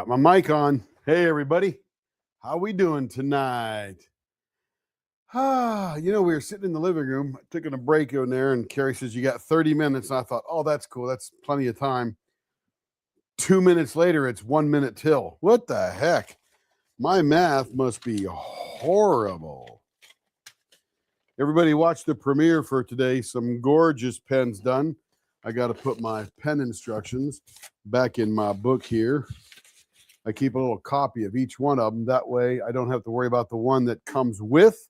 Got my mic on. Hey, everybody. How we doing tonight? We were sitting in the living room, taking a break in there, and Carrie says, you got 30 minutes. And I thought, oh, that's cool. That's plenty of time. 2 minutes later, it's 1 minute till. What the heck? My math must be horrible. Everybody watch the premiere for today. Some gorgeous pens done. I got to put my pen instructions back in my book here. I keep a little copy of each one of them. That way I don't have to worry about the one that comes with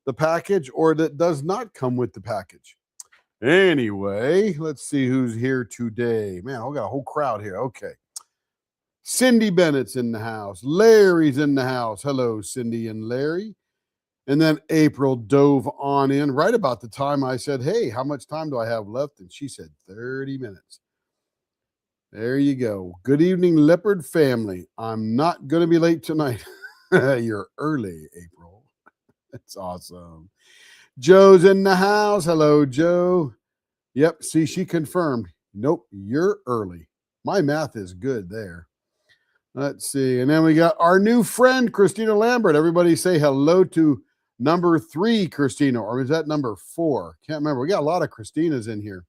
the package or that does not come with the package. Anyway, let's see who's here today. Man, we got a whole crowd here. Okay. Cindy Bennett's in the house. Larry's in the house. Hello, Cindy and Larry. And then April dove on in right about the time I said, hey, how much time do I have left? And she said 30 minutes. There you go. Good evening, Leopard family. I'm not going to be late tonight. You're early, April. That's awesome. Joe's in the house. Hello, Joe. Yep, see, she confirmed. Nope, you're early. My math is good there. Let's see. And then we got our new friend, Christina Lambert. Everybody say hello to number 3, Christina. Or is that number 4? Can't remember. We got a lot of Christinas in here.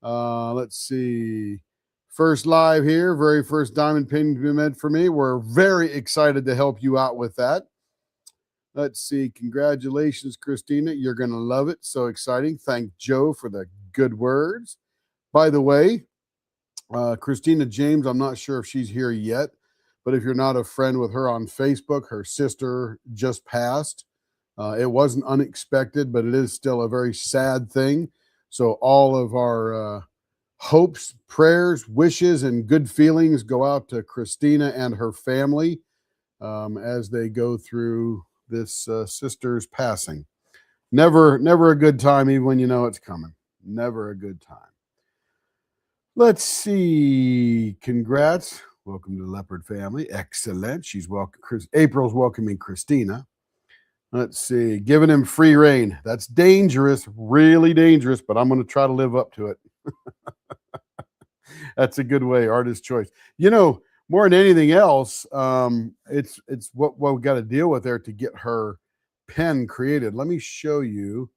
Let's see. First live here, very first diamond pin to be made for me. We're very excited to help you out with that. Let's see. Congratulations, Christina. You're going to love it. So exciting. Thank Joe for the good words. By the way, Christina James, I'm not sure if she's here yet, but if you're not a friend with her on Facebook, her sister just passed. It wasn't unexpected, but it is still a very sad thing. So all of our hopes, prayers, wishes, and good feelings go out to Christina and her family as they go through this sister's passing. Never a good time, even when you know it's coming. Never a good time. Let's see. Congrats. Welcome to the Leopard family. Excellent. She's welcome. April's welcoming Christina. Let's see. Giving him free reign. That's dangerous, really dangerous, but I'm going to try to live up to it. That's a good way. Artist choice. You know, more than anything else, it's what we got to deal with there to get her pen created. Let me show you.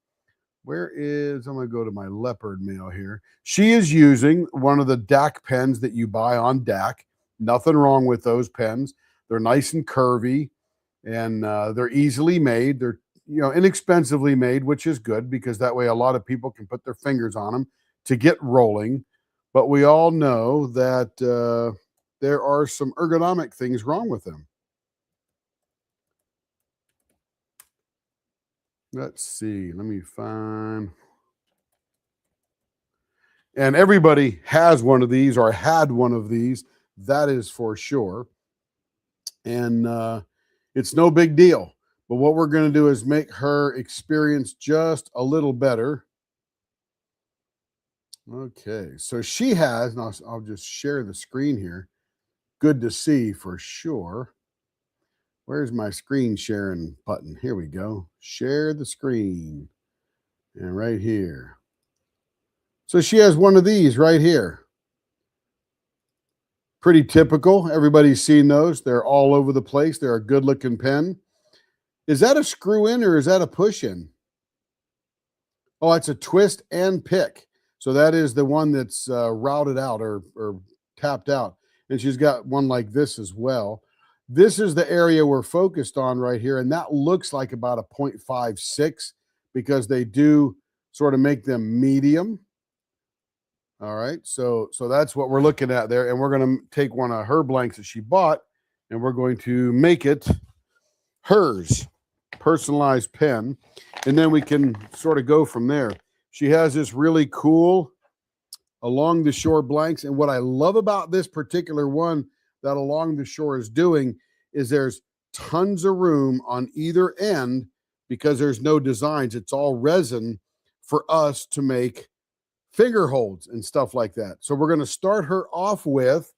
Where is, I'm going to go to my Leopard mail here. She is using one of the DAC pens that you buy on DAC. Nothing wrong with those pens. They're nice and curvy, and they're easily made. They're, inexpensively made, which is good because that way a lot of people can put their fingers on them to get rolling. But we all know that there are some ergonomic things wrong with them. Let's see. Let me find. And everybody has one of these or had one of these. That is for sure. And it's no big deal. But what we're going to do is make her experience just a little better. Okay. So she has, and I'll just share the screen here. Good to see for sure. Where's my screen sharing button? Here we go. Share the screen. And right here. So she has one of these right here. Pretty typical. Everybody's seen those. They're all over the place. They're a good looking pen. Is that a screw in or is that a push in? Oh, it's a twist and pick. So that is the one that's routed out or tapped out. And she's got one like this as well. This is the area we're focused on right here, and that looks like about a 0.56 because they do sort of make them medium. All right, so that's what we're looking at there, and we're going to take one of her blanks that she bought, and we're going to make it hers, personalized pen, and then we can sort of go from there. She has this really cool along the shore blanks, and what I love about this particular one that along the shore is doing is there's tons of room on either end because there's no designs. It's all resin for us to make finger holds and stuff like that. So we're going to start her off with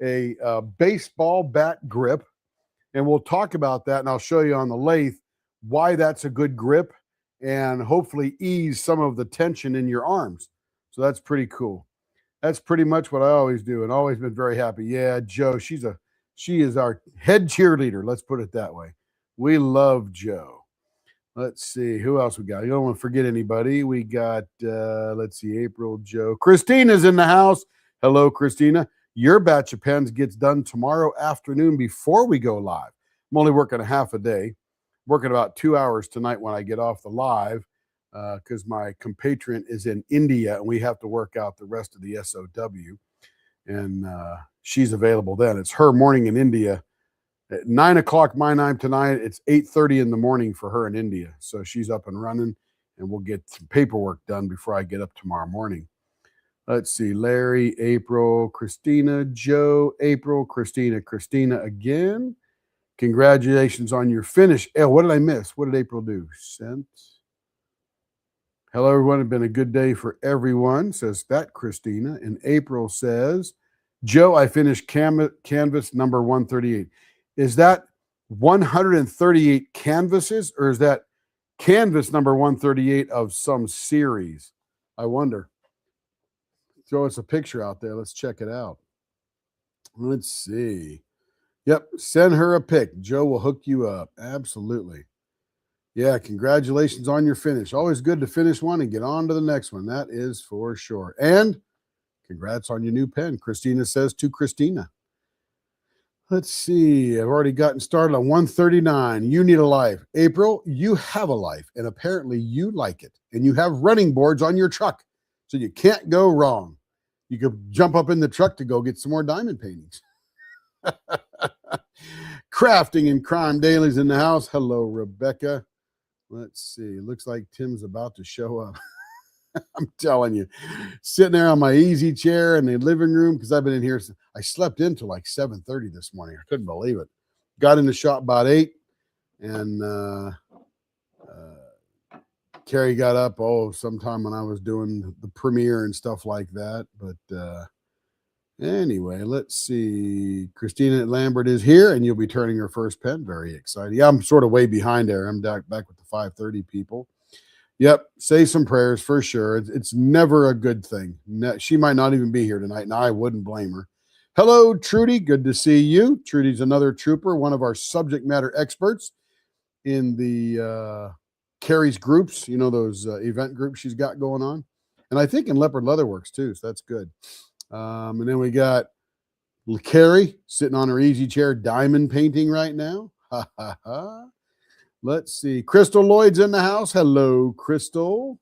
a baseball bat grip, and we'll talk about that, and I'll show you on the lathe why that's a good grip and hopefully ease some of the tension in your arms. So that's pretty cool. That's pretty much what I always do and always been very happy. Yeah, Joe, she's She is our head cheerleader. Let's put it that way. We love Joe. Let's see. Who else we got? You don't want to forget anybody. We got, let's see, April, Joe. Christina's in the house. Hello, Christina. Your batch of pens gets done tomorrow afternoon before we go live. I'm only working a half a day. Working about 2 hours tonight when I get off the live because my compatriot is in India and we have to work out the rest of the SOW. And she's available then. It's her morning in India. At 9 o'clock my time tonight, it's 8:30 in the morning for her in India. So she's up and running, and we'll get some paperwork done before I get up tomorrow morning. Let's see, Larry, April, Christina, Joe, April, Christina again. Congratulations on your finish. Oh, what did I miss? What did April do? Sent. Hello, everyone. It's been a good day for everyone, says that Christina. And April says, Joe, I finished canvas number 138. Is that 138 canvases, or is that canvas number 138 of some series? I wonder. Throw us a picture out there. Let's check it out. Let's see. Yep, send her a pic. Joe will hook you up. Absolutely. Yeah, congratulations on your finish. Always good to finish one and get on to the next one. That is for sure. And congrats on your new pen. Christina says to Christina. Let's see. I've already gotten started on 139. You need a life. April, you have a life, and apparently you like it. And you have running boards on your truck, so you can't go wrong. You could jump up in the truck to go get some more diamond paintings. Crafting and Crime Daily's in the house. Hello, Rebecca. Let's see. Looks like Tim's about to show up. I'm telling you, sitting there on my easy chair in the living room because I've been in here. I slept in till like 7:30 this morning. I couldn't believe it. Got in the shop about 8, and Carrie got up sometime when I was doing the premiere and stuff like that. But anyway, let's see. Christina Lambert is here, and you'll be turning her first pen. Very exciting. Yeah, I'm sort of way behind there. I'm back with the 5:30 people. Yep, say some prayers for sure. It's never a good thing. She might not even be here tonight, and I wouldn't blame her. Hello, Trudy. Good to see you. Trudy's another trooper, one of our subject matter experts in the Carrie's groups, those event groups she's got going on. And I think in Leopard Leatherworks, too, so that's good. And then we got Carrie sitting on her easy chair, diamond painting right now. Ha, ha, ha. Let's see. Crystal Lloyd's in the house. Hello, Crystal.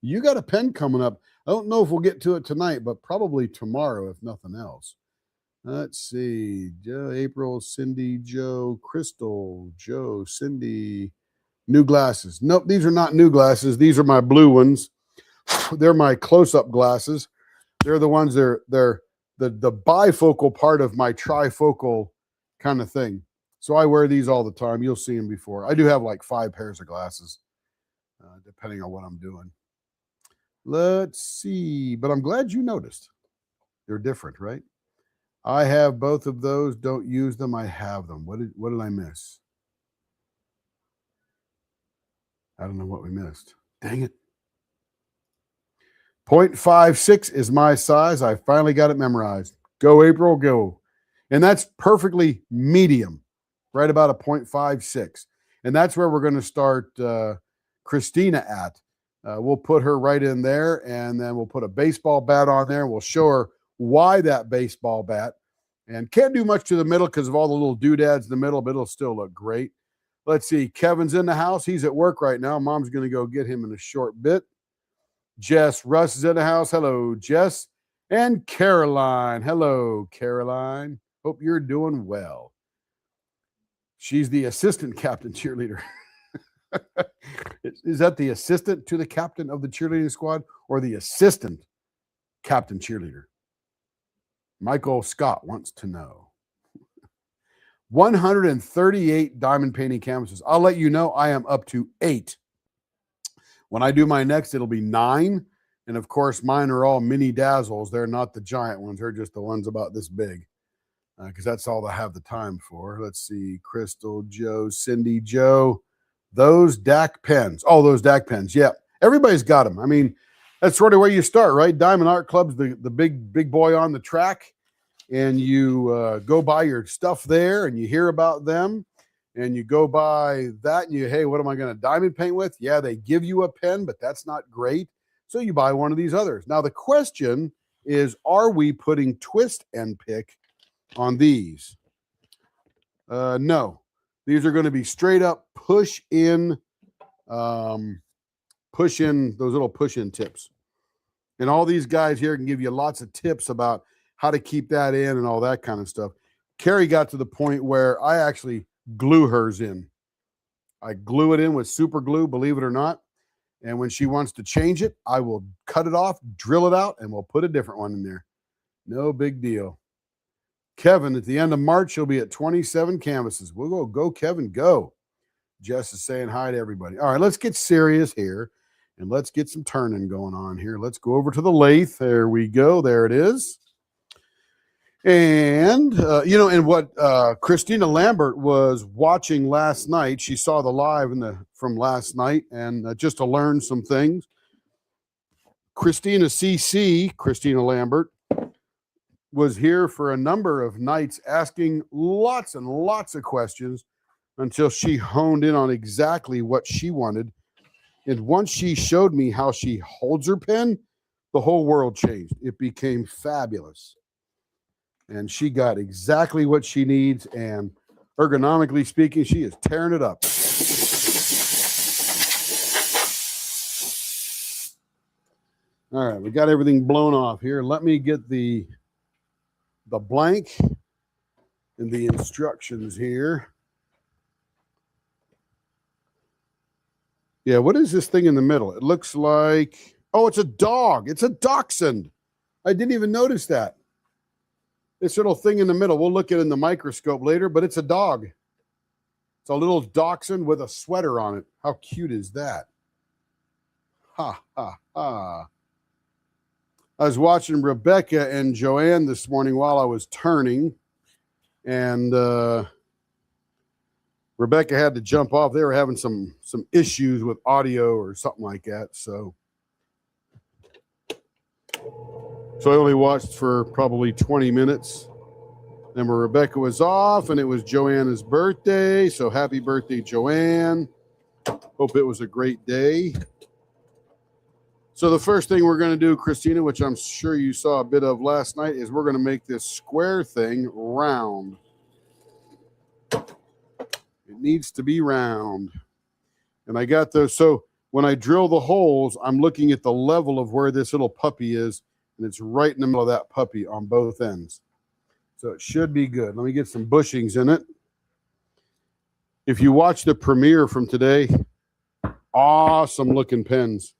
You got a pen coming up. I don't know if we'll get to it tonight, but probably tomorrow, if nothing else. Let's see. Joe, April, Cindy, Joe, Crystal, Joe, Cindy. New glasses. Nope, these are not new glasses. These are my blue ones. They're my close-up glasses. They're the ones they're the bifocal part of my trifocal kind of thing. So I wear these all the time. You'll see them before. I do have like 5 pairs of glasses, depending on what I'm doing. Let's see. But I'm glad you noticed. They're different, right? I have both of those. Don't use them. I have them. What did I miss? I don't know what we missed. Dang it. 0.56 is my size. I finally got it memorized. Go, April, go. And that's perfectly medium. Right about a 0.56. And that's where we're going to start Christina at. We'll put her right in there, and then we'll put a baseball bat on there, and we'll show her why that baseball bat. And can't do much to the middle because of all the little doodads in the middle, but it'll still look great. Let's see. Kevin's in the house. He's at work right now. Mom's going to go get him in a short bit. Jess Russ is in the house. Hello, Jess. And Caroline. Hello, Caroline. Hope you're doing well. She's the assistant captain cheerleader. Is that the assistant to the captain of the cheerleading squad or the assistant captain cheerleader? Michael Scott wants to know. 138 diamond painting canvases. I'll let you know I am up to 8. When I do my next, it'll be 9. And of course, mine are all mini dazzles. They're not the giant ones. They're just the ones about this big. Because that's all I have the time for. Let's see. Crystal, Joe, Cindy, Joe. Those DAC pens. Oh, those DAC pens. Yeah. Everybody's got them. I mean, that's sort of where you start, right? Diamond Art Club's the big boy on the track. and you go buy your stuff there and you hear about them and you go buy that and hey, what am I going to diamond paint with? Yeah, they give you a pen, but that's not great. So you buy one of these others. Now the question is, are we putting twist and pick on these? No. These are going to be straight up push in those little push in tips. And all these guys here can give you lots of tips about how to keep that in and all that kind of stuff. Carrie got to the point where I actually glue hers in. I glue it in with super glue, believe it or not. And when she wants to change it, I will cut it off, drill it out, and we'll put a different one in there. No big deal. Kevin, at the end of March, he'll be at 27 canvases. We'll go, Kevin, go. Jess is saying hi to everybody. All right, let's get serious here, and let's get some turning going on here. Let's go over to the lathe. There we go. There it is. And, and what Christina Lambert was watching last night, she saw the live from last night, and just to learn some things. Christina Lambert, was here for a number of nights asking lots and lots of questions until she honed in on exactly what she wanted. And once she showed me how she holds her pen, the whole world changed. It became fabulous. And she got exactly what she needs. And ergonomically speaking, she is tearing it up. All right, we got everything blown off here. Let me get the blank and the instructions here. Yeah, what is this thing in the middle? It looks like, oh, it's a dog. It's a dachshund. I didn't even notice that. This little thing in the middle, we'll look at it in the microscope later, but it's a dog. It's a little dachshund with a sweater on it. How cute is that? Ha, ha, ha. I was watching Rebecca and Joanne this morning while I was turning, and Rebecca had to jump off. They were having some issues with audio or something like that. So I only watched for probably 20 minutes. Then when Rebecca was off and it was Joanna's birthday. So happy birthday, Joanne. Hope it was a great day. So the first thing we're going to do, Christina, which I'm sure you saw a bit of last night, is we're going to make this square thing round. It needs to be round. And I got those. So when I drill the holes, I'm looking at the level of where this little puppy is, and it's right in the middle of that puppy on both ends. So it should be good. Let me get some bushings in it. If you watch the premiere from today, awesome looking pens.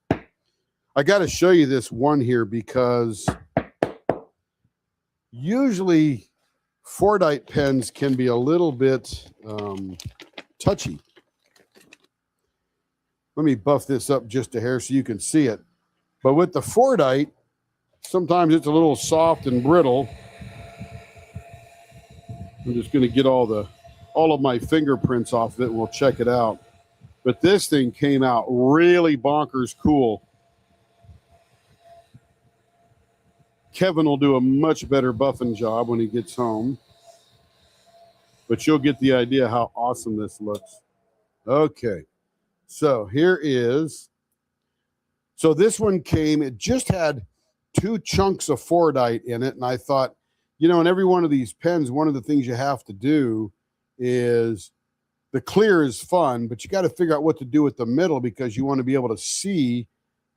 I got to show you this one here because usually Fordite pens can be a little bit touchy. Let me buff this up just a hair so you can see it. But with the Fordite, sometimes it's a little soft and brittle. I'm just going to get all of my fingerprints off of it and we'll check it out. But this thing came out really bonkers cool. Kevin will do a much better buffing job when he gets home. But you'll get the idea how awesome this looks. Okay. So here is. So this one came, it just had 2 chunks of Fordite in it. And I thought, in every one of these pens, one of the things you have to do is the clear is fun, but you got to figure out what to do with the middle because you want to be able to see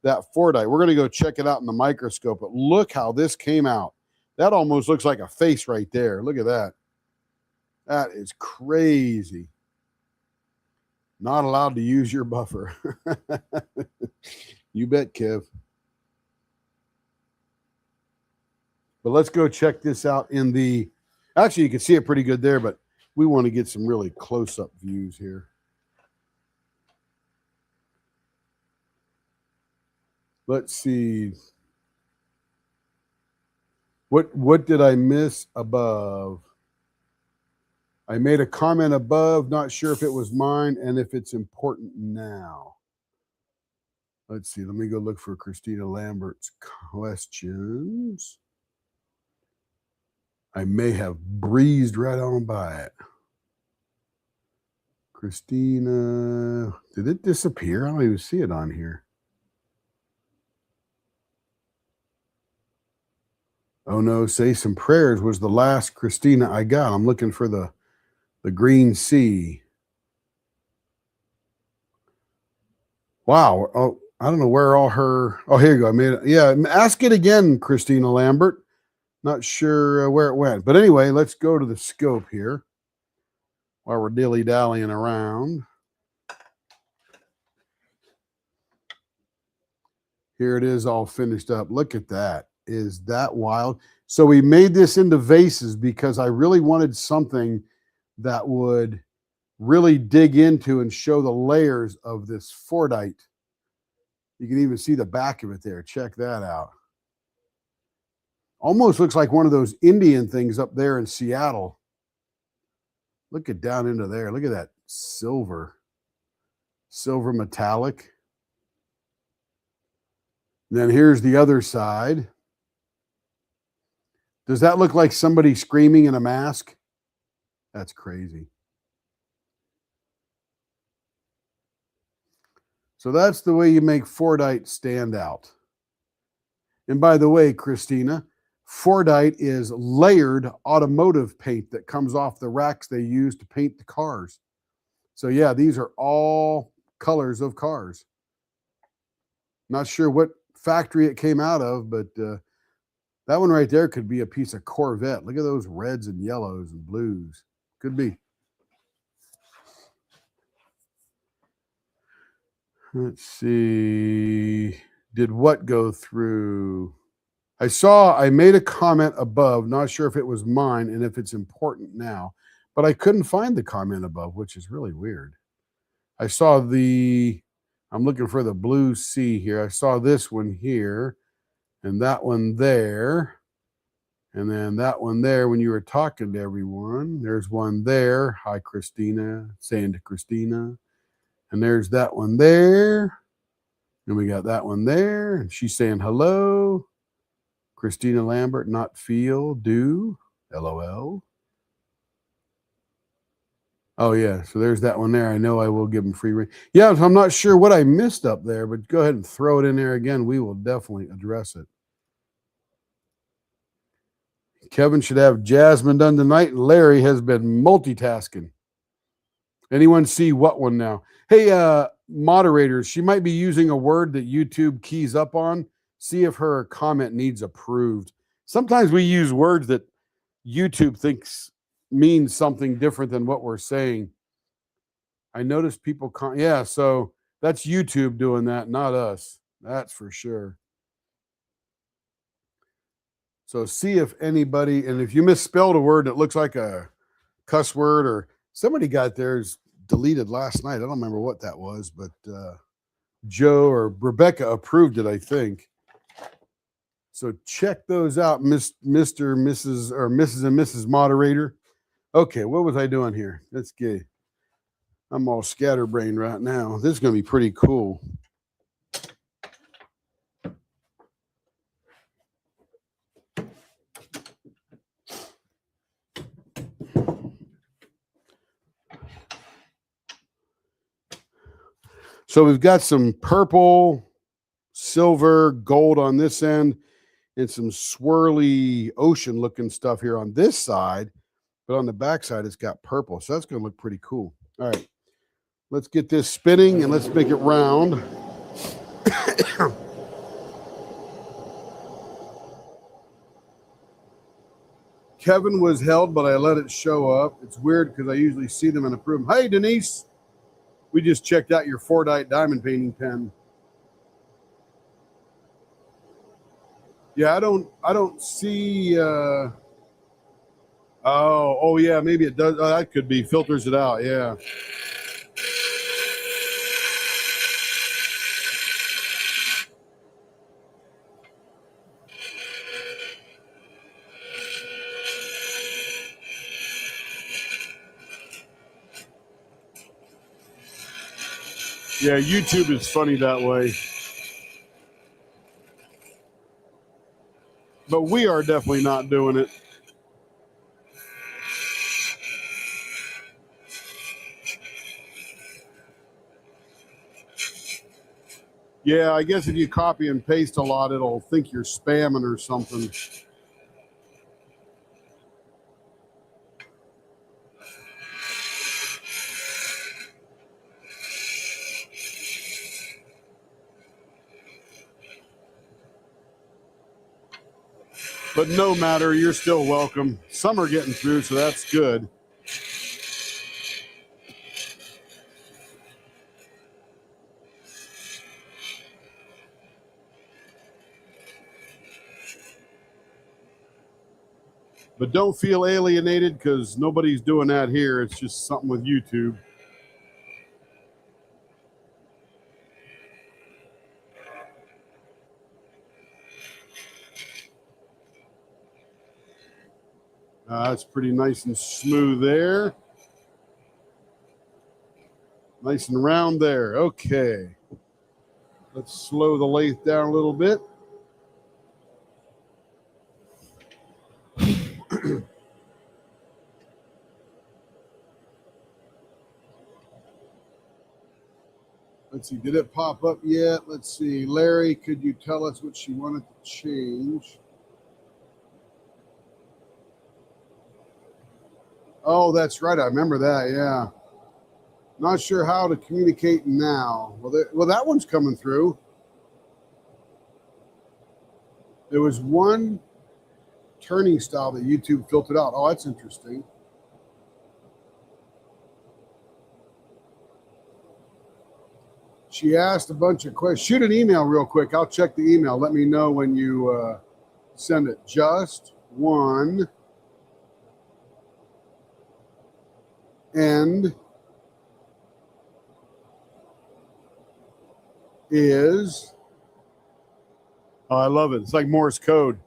that Fordite. We're going to go check it out in the microscope, but look how this came out. That almost looks like a face right there. Look at that. That is crazy. Not allowed to use your buffer. You bet, Kev. But let's go check this out in the, actually you can see it pretty good there, but we want to get some really close-up views here. Let's see. What did I miss above? I made a comment above, not sure if it was mine and if it's important now. Let's see. Let me go look for Christina Lambert's questions. I may have breezed right on by it. Christina, did it disappear? I don't even see it on here. Oh no, Say Some Prayers was the last Christina I got. I'm looking for the green sea. Wow. Oh, I don't know where all her. Oh, here you go. I made it. Yeah, ask it again, Christina Lambert. Not sure where it went. But anyway, let's go to the scope here while we're dilly-dallying around. Here it is all finished up. Look at that. Is that wild? So we made this into vases because I really wanted something that would really dig into and show the layers of this Fordite. You can even see the back of it there. Check that out. Almost looks like one of those Indian things up there in Seattle. Look at down into there. Look at that silver metallic. And then here's the other side. Does that look like somebody screaming in a mask? That's crazy. So that's the way you make Fordite stand out. And by the way, Christina, Fordite is layered automotive paint that comes off the racks they use to paint the cars. So yeah, these are all colors of cars. Not sure what factory it came out of, but that one right there could be a piece of Corvette. Look at those reds and yellows and blues. Could be. Let's see. Did what go through? I made a comment above, not sure if it was mine and if it's important now, but I couldn't find the comment above, which is really weird. I saw I'm looking for the blue sea here. I saw this one here and that one there. And then that one there when you were talking to everyone. There's one there. Hi, Christina, saying to Christina. And there's that one there. And we got that one there. And she's saying hello. Christina Lambert, not feel, do, LOL. Oh, yeah. So there's that one there. I know I will give them free ring. Yeah, so I'm not sure what I missed up there, but go ahead and throw it in there again. We will definitely address it. Kevin should have Jasmine done tonight, and Larry has been multitasking. Anyone see what one now? Hey, moderators, she might be using a word that YouTube keys up on. See if her comment needs approved. Sometimes we use words that YouTube thinks means something different than what we're saying. I noticed people, yeah, so that's YouTube doing that, not us. That's for sure. So see if anybody, and if you misspelled a word that looks like a cuss word or somebody got theirs deleted last night. I don't remember what that was, but Joe or Rebecca approved it, I think. So check those out, Mr., Mrs., or Mrs. and Mrs. Moderator. Okay, what was I doing here? Let's get. I'm all scatterbrained right now. This is going to be pretty cool. So we've got some purple, silver, gold on this end, and some swirly ocean looking stuff here on this side. But on the back side, it's got purple. So that's going to look pretty cool. All right. Let's get this spinning and let's make it round. Kevin was held, but I let it show up. It's weird because I usually see them and approve them. Hey, Denise. We just checked out your Fordite diamond painting pen. Yeah, I don't see oh yeah, maybe it does. That could be filters it out, yeah. Yeah, YouTube is funny that way. But we are definitely not doing it. Yeah, I guess if you copy and paste a lot, it'll think you're spamming or something. But no matter, you're still welcome. Some are getting through, so that's good. But don't feel alienated because nobody's doing that here. It's just something with YouTube. That's pretty nice and smooth there. Nice and round there. Okay. Let's slow the lathe down a little bit. Let's see, did it pop up yet? Let's see. Larry, could you tell us what she wanted to change? Oh, that's right. I remember that. Yeah. Not sure how to communicate now. Well, that one's coming through. There was one turning style that YouTube filtered out. Oh, that's interesting. She asked a bunch of questions. Shoot an email real quick. I'll check the email. Let me know when you send it. Just one end is, oh, I love it. It's like Morse code.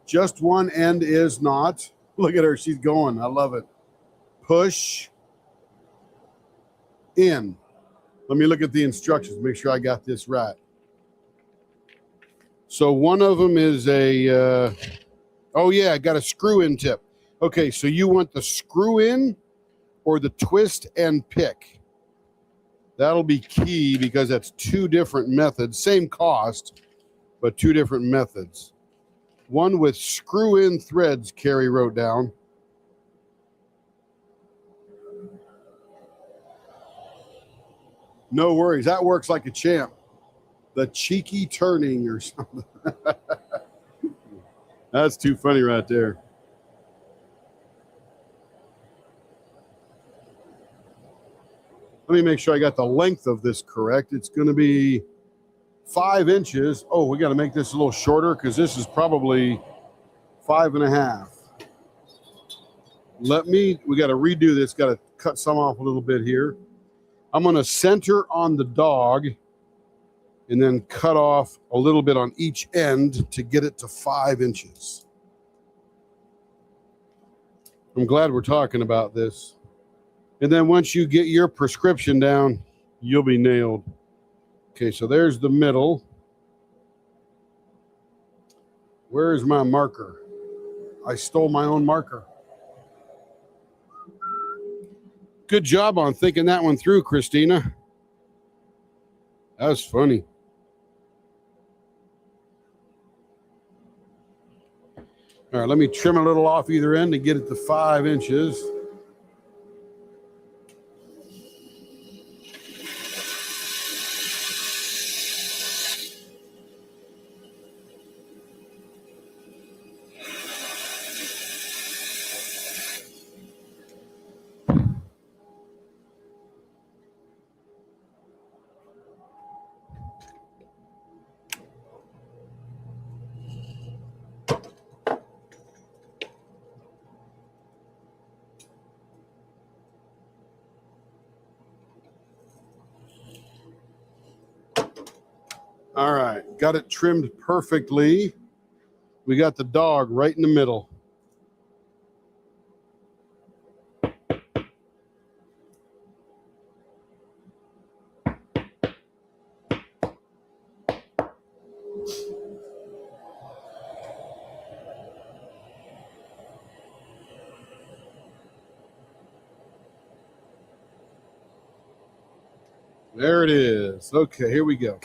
Just one end is not. Look at her. She's going. I love it. Push in. Let me look at the instructions. Make sure I got this right. So one of them is a, oh yeah, I got a screw in tip. Okay, so you want the screw in or the twist and pick? That'll be key because that's two different methods. Same cost, but two different methods. One with screw in threads, Carrie wrote down. No worries. That works like a champ. The cheeky turning or something. That's too funny right there. Let me make sure I got the length of this correct. It's going to be 5 inches. Oh, we got to make this a little shorter because this is probably 5.5. We got to redo this. Got to cut some off a little bit here. I'm going to center on the dog and then cut off a little bit on each end to get it to 5 inches. I'm glad we're talking about this. And then once you get your prescription down, you'll be nailed. Okay, so there's the middle. Where is my marker? I stole my own marker. Good job on thinking that one through, Christina. That was funny. All right, let me trim a little off either end to get it to 5 inches. All right, got it trimmed perfectly. We got the dog right in the middle. There it is. Okay, here we go.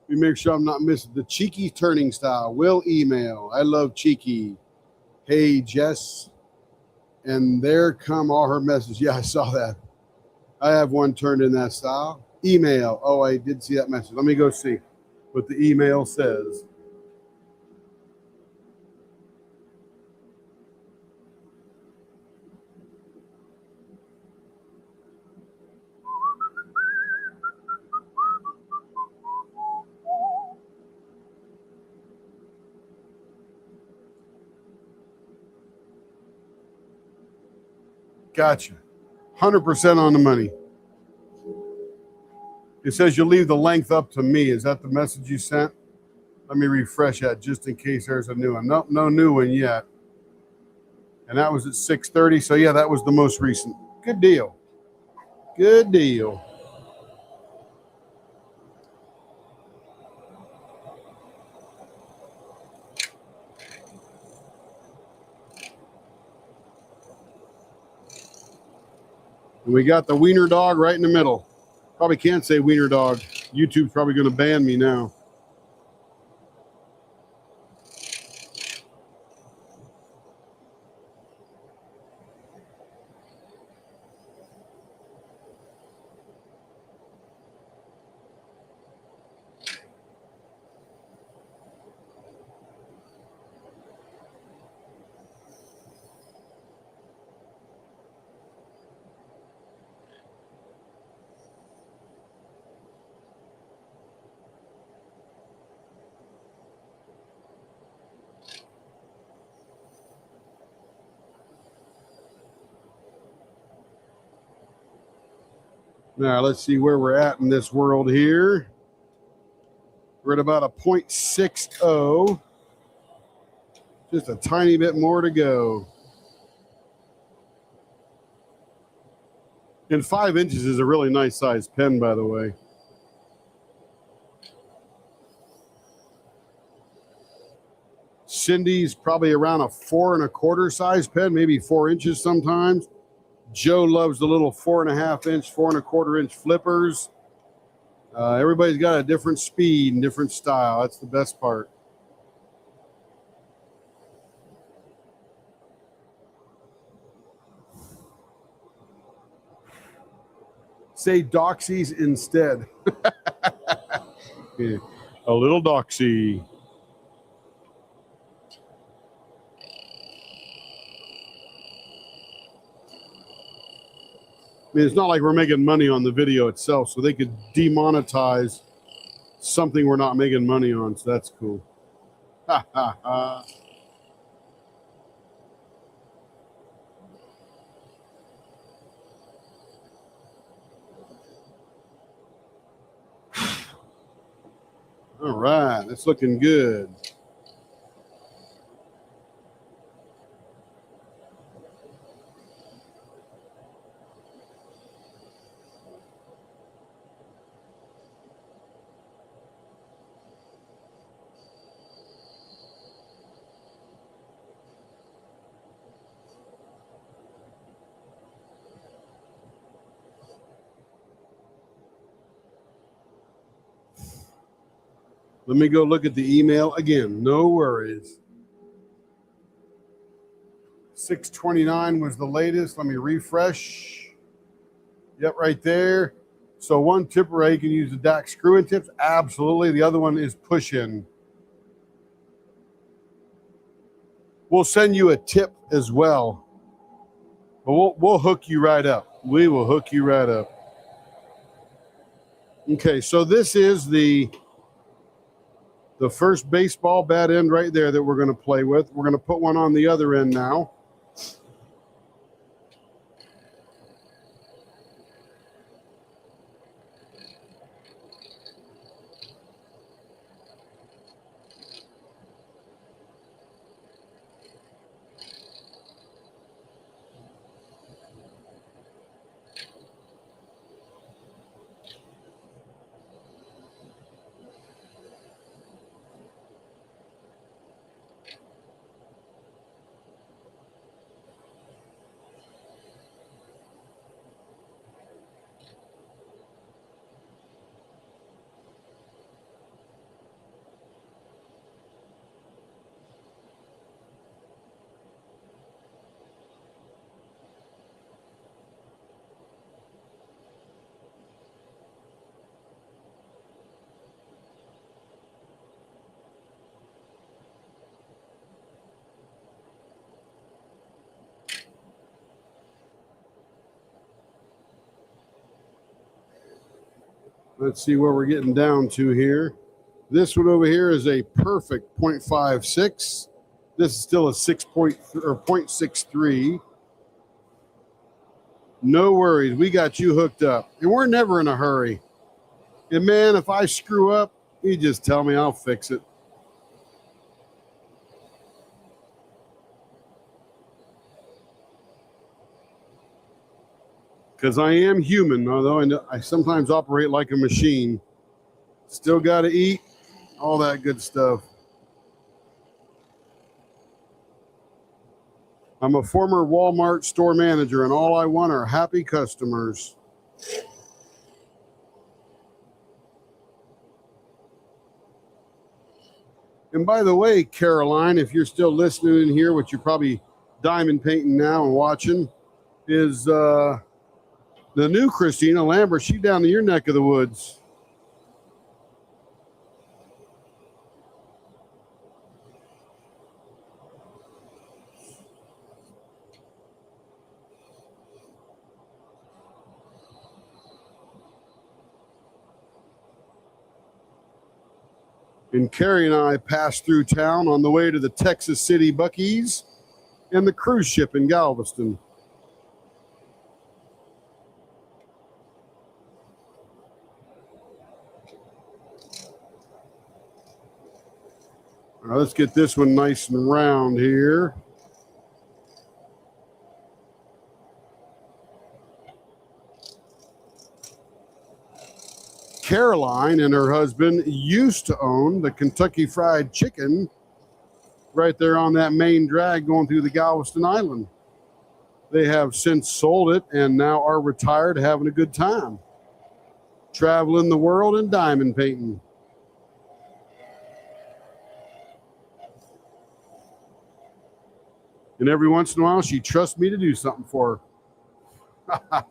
Let me make sure I'm not missing the Cheeky turning style. Will email. I love Cheeky. Hey, Jess. And there come all her messages. Yeah, I saw that. I have one turned in that style. Email. Oh, I did see that message. Let me go see what the email says. Gotcha. 100% on the money. It says you leave the length up to me. Is that the message you sent? Let me refresh that just in case there's a new one. Nope, no new one yet. And that was at 6:30. So yeah, that was the most recent. Good deal. Good deal. And we got the wiener dog right in the middle. Probably can't say wiener dog. YouTube's probably going to ban me now. Now, let's see where we're at in this world here. We're at about a 0.60. Just a tiny bit more to go. And 5 inches is a really nice size pen, by the way. Cindy's probably around a 4 1/4 size pen, maybe 4 inches sometimes. Joe loves the little 4.5 inch, 4 1/4 inch flippers. Everybody's got a different speed and different style. That's the best part. Say doxies instead. Yeah, a little doxy. I mean, it's not like we're making money on the video itself, so they could demonetize something we're not making money on, so that's cool. Ha ha ha. All right, that's looking good. Let me go look at the email again. No worries. 629 was the latest. Let me refresh. Yep, right there. So one tip array, you can use the DAC screw-in tips. Absolutely. The other one is push-in. We'll send you a tip as well. But we'll hook you right up. We will hook you right up. Okay, so this is the first baseball bat end right there that we're going to play with. We're going to put one on the other end now. Let's see where we're getting down to here. This one over here is a perfect 0.56. This is still a 0.63. No worries. We got you hooked up. And we're never in a hurry. And man, if I screw up, you just tell me, I'll fix it. Because I am human, although I sometimes operate like a machine. Still got to eat, all that good stuff. I'm a former Walmart store manager, and all I want are happy customers. And by the way, Caroline, if you're still listening in here, which you're probably diamond painting now and watching, is the new Christina Lambert. She's down in your neck of the woods. And Carrie and I passed through town on the way to the Texas City Buc-ee's and the cruise ship in Galveston. All right, let's get this one nice and round here. Caroline and her husband used to own the Kentucky Fried Chicken right there on that main drag going through the Galveston Island. They have since sold it and now are retired, having a good time, traveling the world and diamond painting. And every once in a while, she trusts me to do something for her.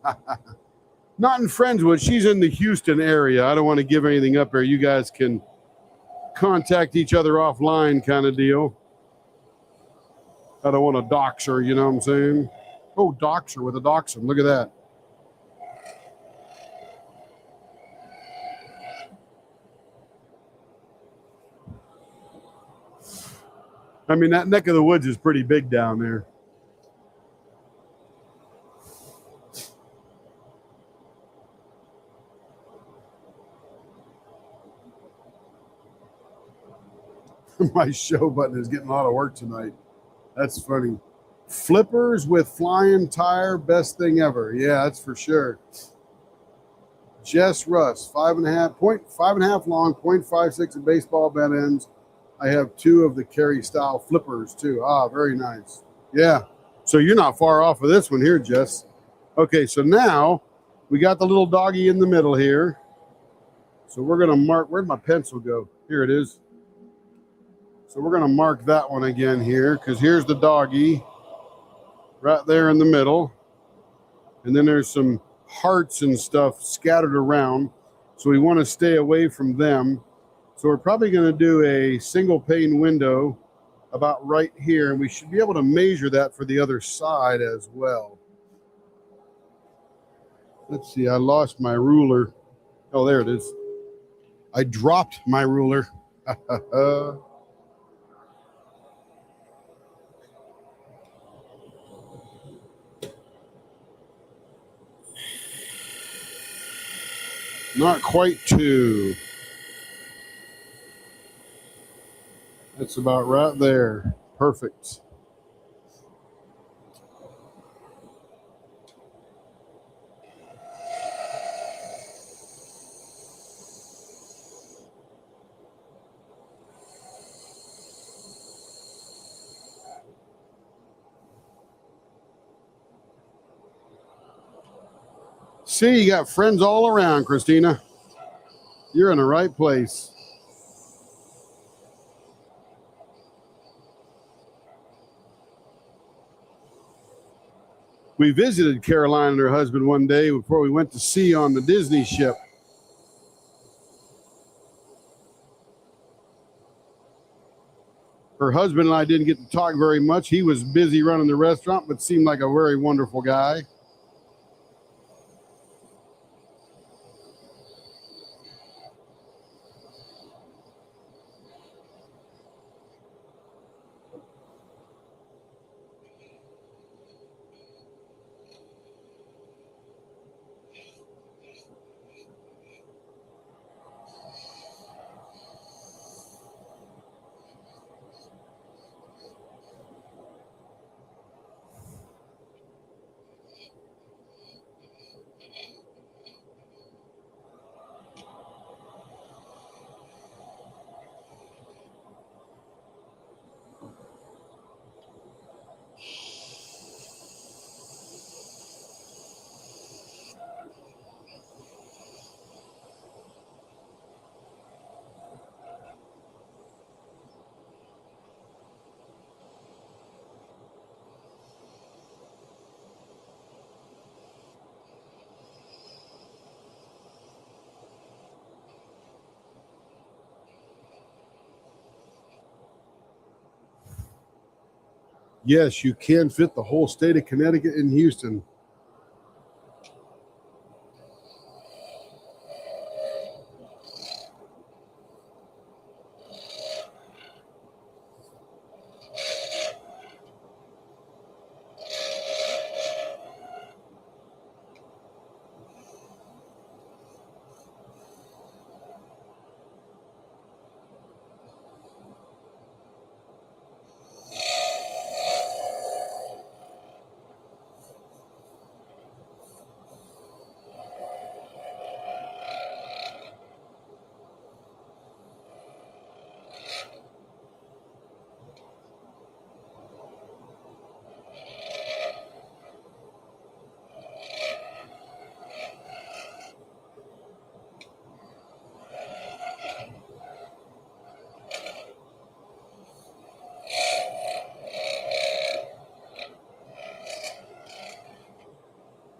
Not in Friendswood. She's in the Houston area. I don't want to give anything up there. You guys can contact each other offline kind of deal. I don't want to dox her, you know what I'm saying? Oh, dox her with a dachshund. Look at that. I mean, that neck of the woods is pretty big down there. My show button is getting a lot of work tonight. That's funny. Flippers with flying tire, best thing ever. Yeah, that's for sure. Jess Russ, 5.5 long, 0.56 in baseball bent ends. I have 2 of the Carrie style flippers too. Ah, very nice. Yeah. So you're not far off of this one here, Jess. Okay, so now we got the little doggy in the middle here. So we're going to mark, where'd my pencil go? Here it is. So we're going to mark that one again here, because here's the doggy right there in the middle. And then there's some hearts and stuff scattered around. So we want to stay away from them. So we're probably going to do a single pane window about right here. And we should be able to measure that for the other side as well. Let's see, I lost my ruler. Oh, there it is. I dropped my ruler. Not quite 2. That's about right there. Perfect. See, you got friends all around, Christina. You're in the right place. We visited Caroline and her husband one day before we went to sea on the Disney ship. Her husband and I didn't get to talk very much. He was busy running the restaurant, but seemed like a very wonderful guy. Yes, you can fit the whole state of Connecticut in Houston.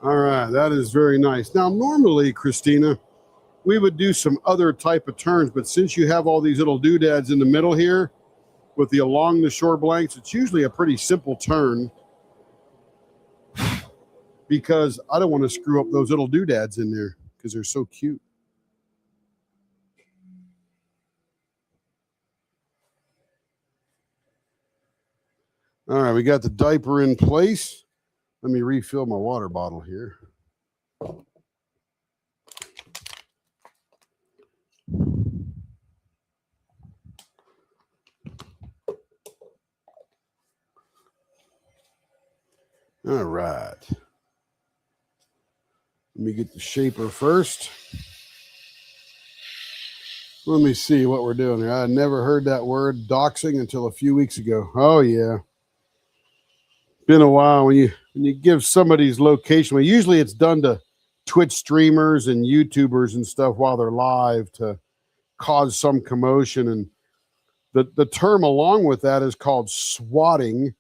All right, that is very nice. Now, normally, Christina, we would do some other type of turns, but since you have all these little doodads in the middle here with the along the shore blanks, it's usually a pretty simple turn because I don't want to screw up those little doodads in there because they're so cute. All right, we got the diaper in place. Let me refill my water bottle here. All right. Let me get the shaper first. Let me see what we're doing here. I had never heard that word doxing until a few weeks ago. Oh yeah. Been a while when you give somebody's location. Well, usually it's done to Twitch streamers and YouTubers and stuff while they're live to cause some commotion. And the term along with that is called swatting.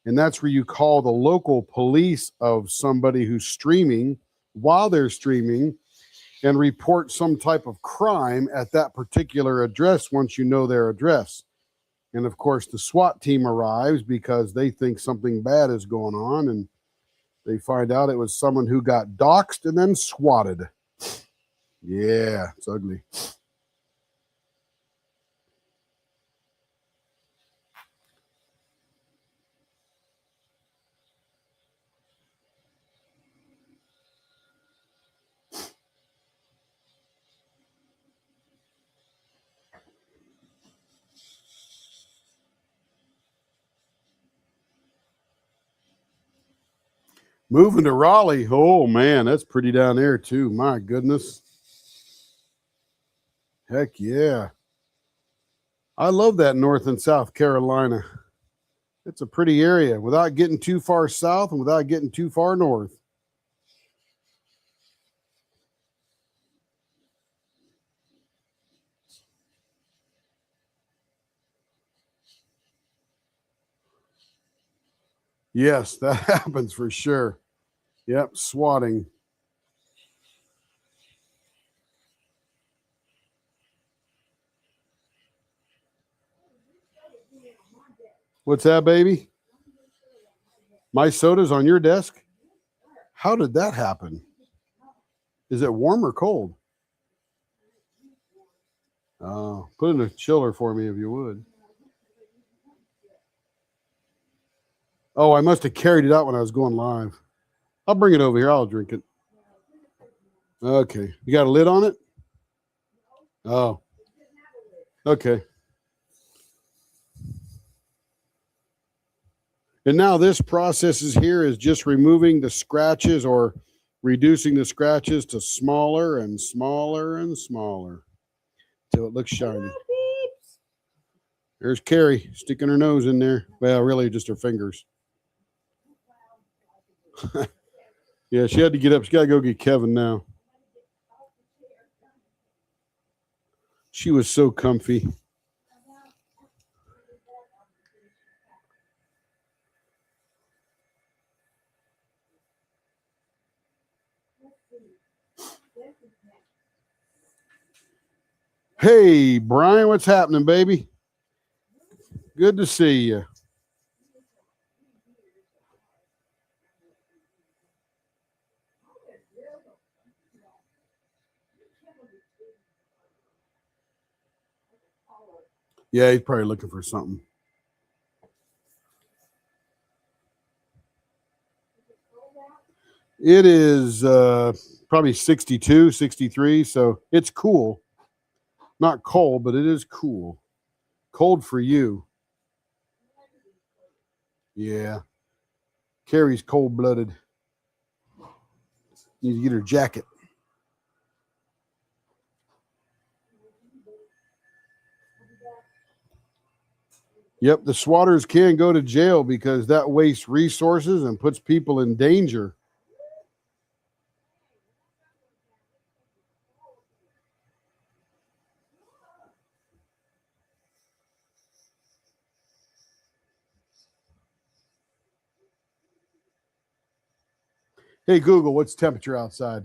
And that's where you call the local police of somebody who's streaming while they're streaming and report some type of crime at that particular address once you know their address. And of course, the SWAT team arrives because they think something bad is going on, and they find out it was someone who got doxxed and then swatted. Yeah, it's ugly. Moving to Raleigh. Oh, man, that's pretty down there, too. My goodness. Heck yeah. I love that North and South Carolina. It's a pretty area without getting too far south and without getting too far north. Yes, that happens for sure. Yep, swatting. What's that, baby? My soda's on your desk? How did that happen? Is it warm or cold? Oh, put in a chiller for me if you would. Oh, I must have carried it out when I was going live. I'll bring it over here. I'll drink it. Okay. You got a lid on it? Oh. Okay. And now this process is here is just removing the scratches or reducing the scratches to smaller and smaller and smaller till it looks shiny. There's Carrie sticking her nose in there. Well, really just her fingers. Yeah, she had to get up. She got to go get Kevin now. She was so comfy. Hey, Brian, what's happening, baby? Good to see you. Yeah, he's probably looking for something. It is probably 62, 63, so it's cool. Not cold, but it is cool. Cold for you. Yeah. Carrie's cold-blooded. Need to get her jacket. Yep, the swatters can go to jail because that wastes resources and puts people in danger. Hey, Google, what's temperature outside?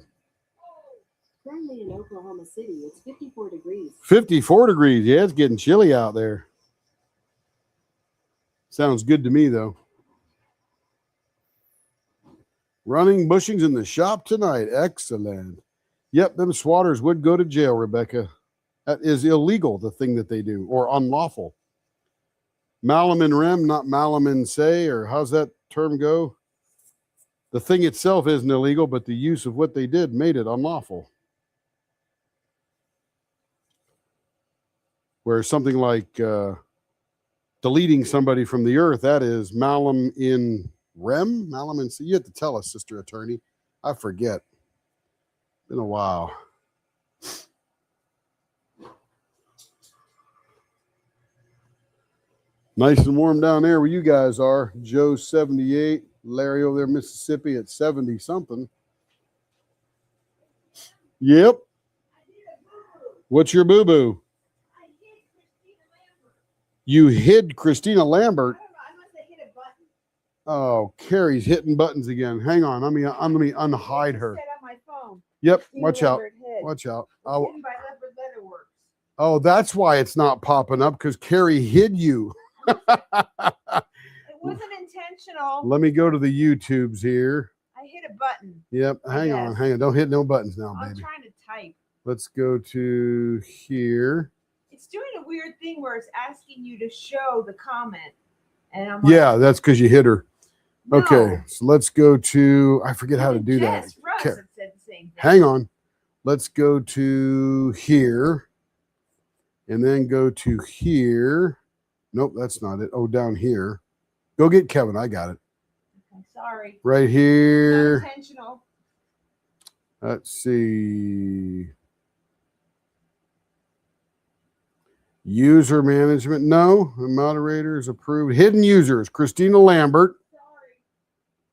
Currently in Oklahoma City, it's 54 degrees. 54 degrees. Yeah, it's getting chilly out there. Sounds good to me, though. Running bushings in the shop tonight. Excellent. Yep, them swatters would go to jail, Rebecca. That is illegal, the thing that they do, or unlawful. Malum in rem, not malum in se, or how's that term go? The thing itself isn't illegal, but the use of what they did made it unlawful. Where something like deleting somebody from the earth, that is malum in rem, malum in se. You have to tell us, Sister Attorney. I forget. Been a while. Nice and warm down there where you guys are. Joe 78, Larry over there, Mississippi at 70 something. Yep. What's your boo-boo? You hid Christina Lambert. Oh, Carrie's hitting buttons again. Hang on. Let me unhide her. Yep. Watch out. Watch out. Oh, that's why it's not popping up, because Carrie hid you. It wasn't intentional. Let me go to the YouTubes here. I hit a button. Yep. Hang on. Don't hit no buttons now, baby. I'm trying to type. Let's go to here. It's doing a weird thing where it's asking you to show the comment. And I'm like, yeah, that's because you hit her. No. Okay, so let's go to, I forget how to do that. Russ said the same thing. Hang on. Let's go to here. And then go to here. Nope, that's not it. Oh, down here. Go get Kevin. I got it. Okay, sorry. Right here. Not intentional. Let's see. User management. No. The moderators approved. Hidden users. Christina Lambert. Sorry.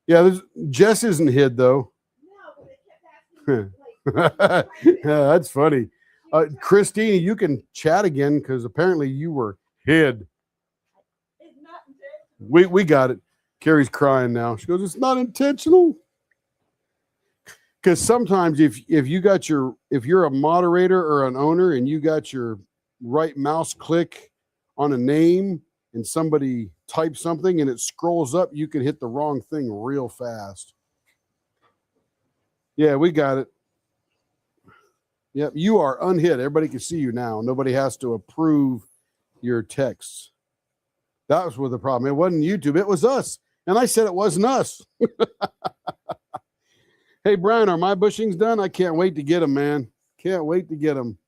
Yeah, Jess isn't hid, though. No, but it kept asking me, Yeah, that's funny. Christina, you can chat again because apparently you were hid. It's not intentional. We got it. Carrie's crying now. She goes, it's not intentional. Because sometimes if you're a moderator or an owner and you got your right mouse click on a name and somebody types something and it scrolls up, you can hit the wrong thing real fast. Yeah, we got it. Yep, you are unhid. Everybody can see you now. Nobody has to approve your texts. That was what the problem. It wasn't YouTube. It was us. And I said it wasn't us. Hey, Brian, are my bushings done? I can't wait to get them, man. Can't wait to get them.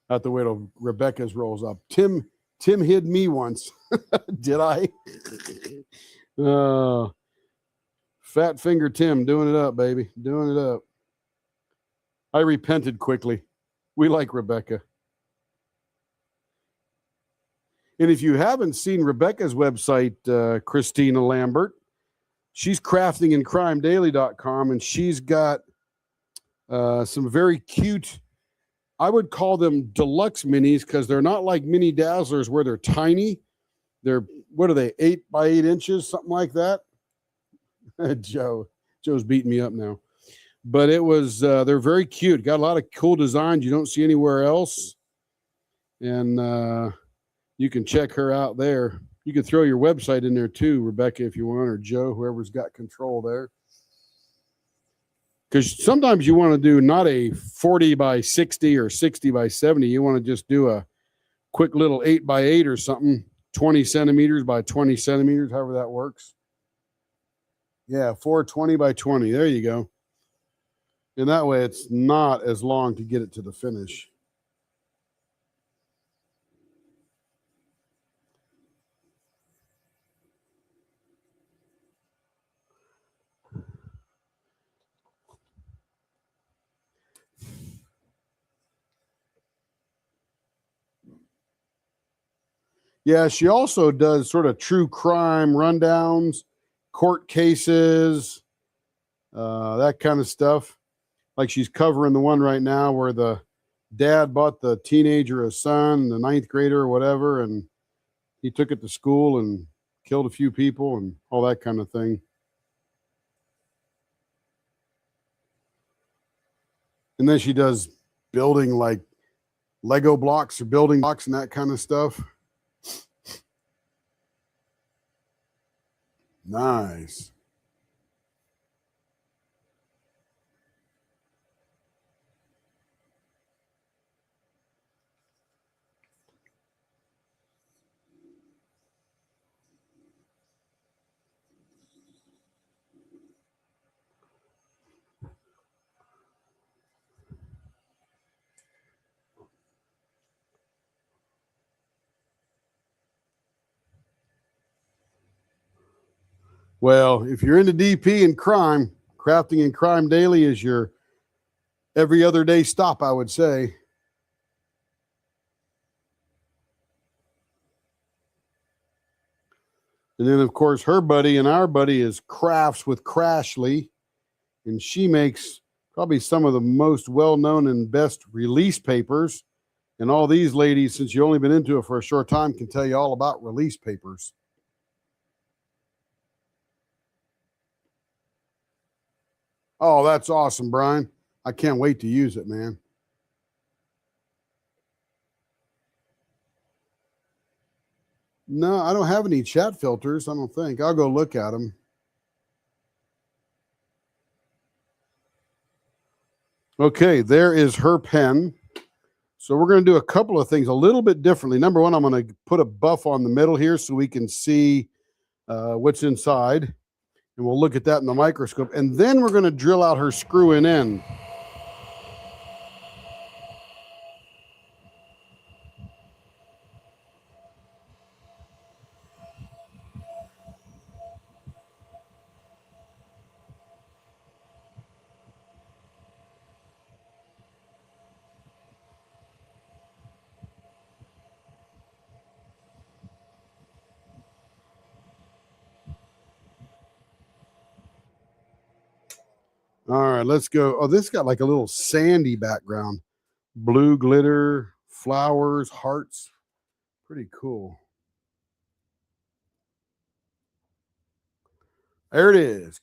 Have to wait till Rebecca's rolls up. Tim hid me once. Did I? Fat finger Tim doing it up, baby. Doing it up. I repented quickly. We like Rebecca. And if you haven't seen Rebecca's website, Christina Lambert, she's craftingandcrimedaily.com, and she's got some very cute, I would call them deluxe minis, because they're not like mini dazzlers where they're tiny. They're, what are they, 8 by 8 inches, something like that? Joe's beating me up now. But it was, they're very cute. Got a lot of cool designs you don't see anywhere else. And you can check her out there. You can throw your website in there too, Rebecca, if you want, or Joe, whoever's got control there. Because sometimes you want to do not a 40 by 60 or 60 by 70. You want to just do a quick little 8 by 8 or something, 20 centimeters by 20 centimeters, however that works. Yeah, 420 by 20. There you go. And that way it's not as long to get it to the finish. Yeah, she also does sort of true crime rundowns, court cases, that kind of stuff. Like she's covering the one right now where the dad bought the teenager a son, the 9th grader or whatever, and he took it to school and killed a few people and all that kind of thing. And then she does building like Lego blocks or building blocks and that kind of stuff. Nice. Well, if you're into DP and crime, Crafting and Crime Daily is your every other day stop, I would say. And then, of course, her buddy and our buddy is Crafts with Crashly, and she makes probably some of the most well-known and best release papers. And all these ladies, since you've only been into it for a short time, can tell you all about release papers. Oh, that's awesome, Brian. I can't wait to use it, man. No, I don't have any chat filters, I don't think. I'll go look at them. Okay, there is her pen. So we're going to do a couple of things a little bit differently. Number one, I'm going to put a buff on the middle here so we can see what's inside. And we'll look at that in the microscope. And then we're going to drill out her screw-in end. All right, let's go. Oh, this got like a little sandy background. Blue glitter, flowers, hearts. Pretty cool. There it is.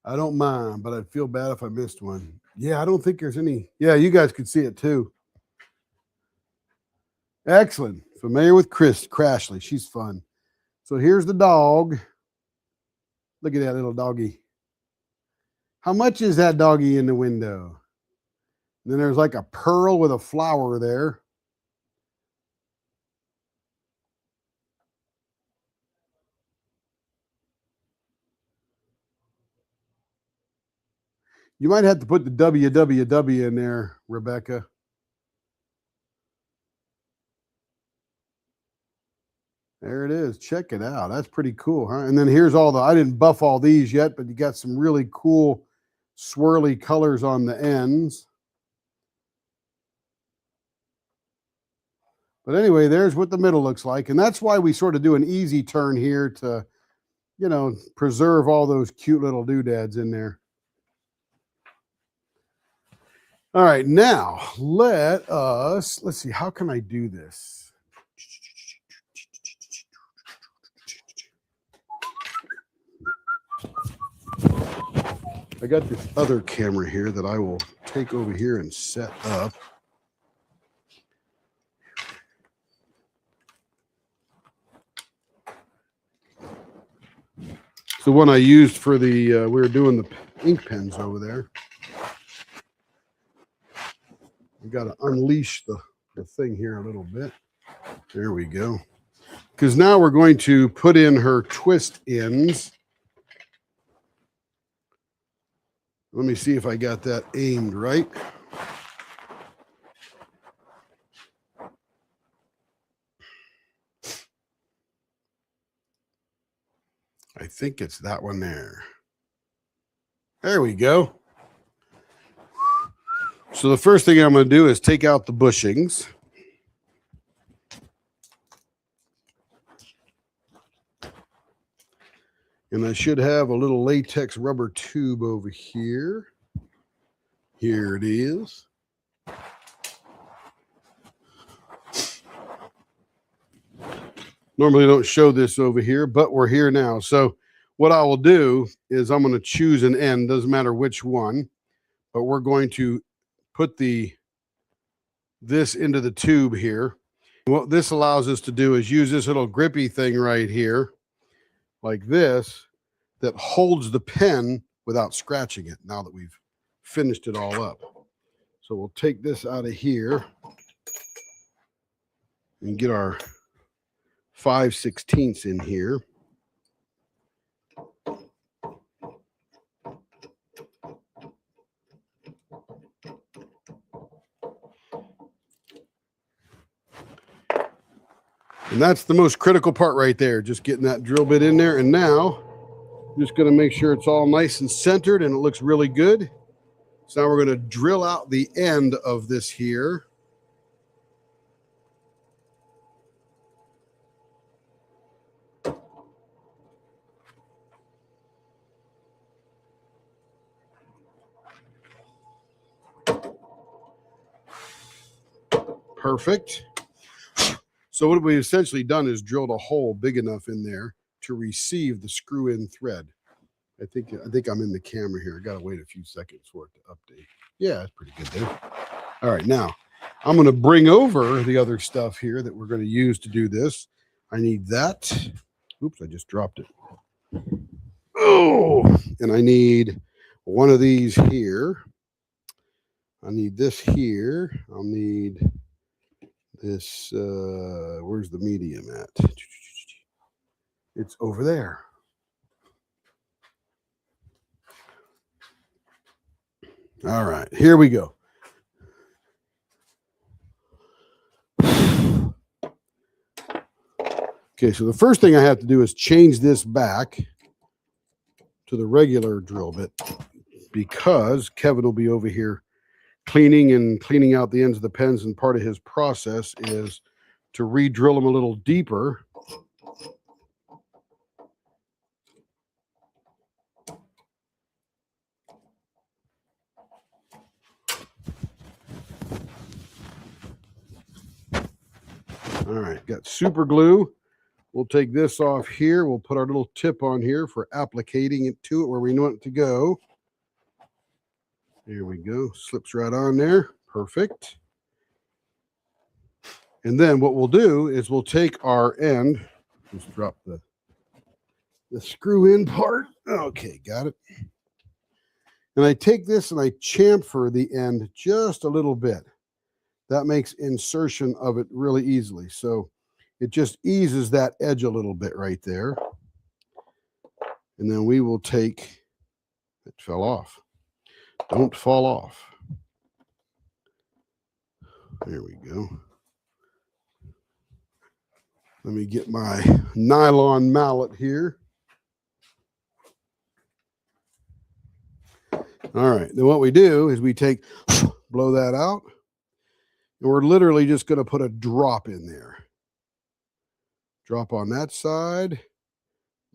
I don't mind, but I'd feel bad if I missed one. Yeah, I don't think there's any. Yeah, you guys could see it too. Excellent. Familiar with Chris Crashly. She's fun. So here's the dog. Look at that little doggy. How much is that doggy in the window? And then there's like a pearl with a flower there. You might have to put the www in there, Rebecca. There it is. Check it out. That's pretty cool, huh? And then here's all the, I didn't buff all these yet, but you got some really cool swirly colors on the ends. But anyway, there's what the middle looks like. And that's why we sort of do an easy turn here to, you know, preserve all those cute little doodads in there. All right, now let's see, how can I do this? I got this other camera here that I will take over here and set up. It's the one I used for the, we were doing the ink pens over there. We got to unleash the thing here a little bit. There we go. Because now we're going to put in her twist ends. Let me see if I got that aimed right. I think it's that one there. There we go. So the first thing I'm going to do is take out the bushings. And I should have a little latex rubber tube over here. Here it is. Normally I don't show this over here, but we're here now. So what I will do is I'm going to choose an end, doesn't matter which one, but we're going to put this into the tube here. What this allows us to do is use this little grippy thing right here, like this, that holds the pen without scratching it now that we've finished it all up. So we'll take this out of here and get our 5/16 in here. And that's the most critical part right there, just getting that drill bit in there. And now I'm just going to make sure it's all nice and centered and it looks really good. So now we're going to drill out the end of this here. Perfect. So what we've essentially done is drilled a hole big enough in there to receive the screw-in thread. I think I'm in the camera here. I got to wait a few seconds for it to update. Yeah, that's pretty good there. All right, now I'm going to bring over the other stuff here that we're going to use to do this. I need that. Oops, I just dropped it. Oh, and I need one of these here. I need this here. I'll need this, where's the medium at? It's over there. All right, here we go. Okay, so the first thing I have to do is change this back to the regular drill bit because Kevin will be over here cleaning out the ends of the pens, and part of his process is to re-drill them a little deeper. All right, got super glue. We'll take this off here. We'll put our little tip on here for applicating it to it where we want it to go. There we go. Slips right on there. Perfect. And then what we'll do is we'll take our end. Just drop the screw in part. Okay, got it. And I take this and I chamfer the end just a little bit. That makes insertion of it really easily. So it just eases that edge a little bit right there. And then we will take, it fell off. Don't fall off. There we go. Let me get my nylon mallet here. All right, then what we do is we take, blow that out, and we're literally just going to put a drop in there. Drop on that side,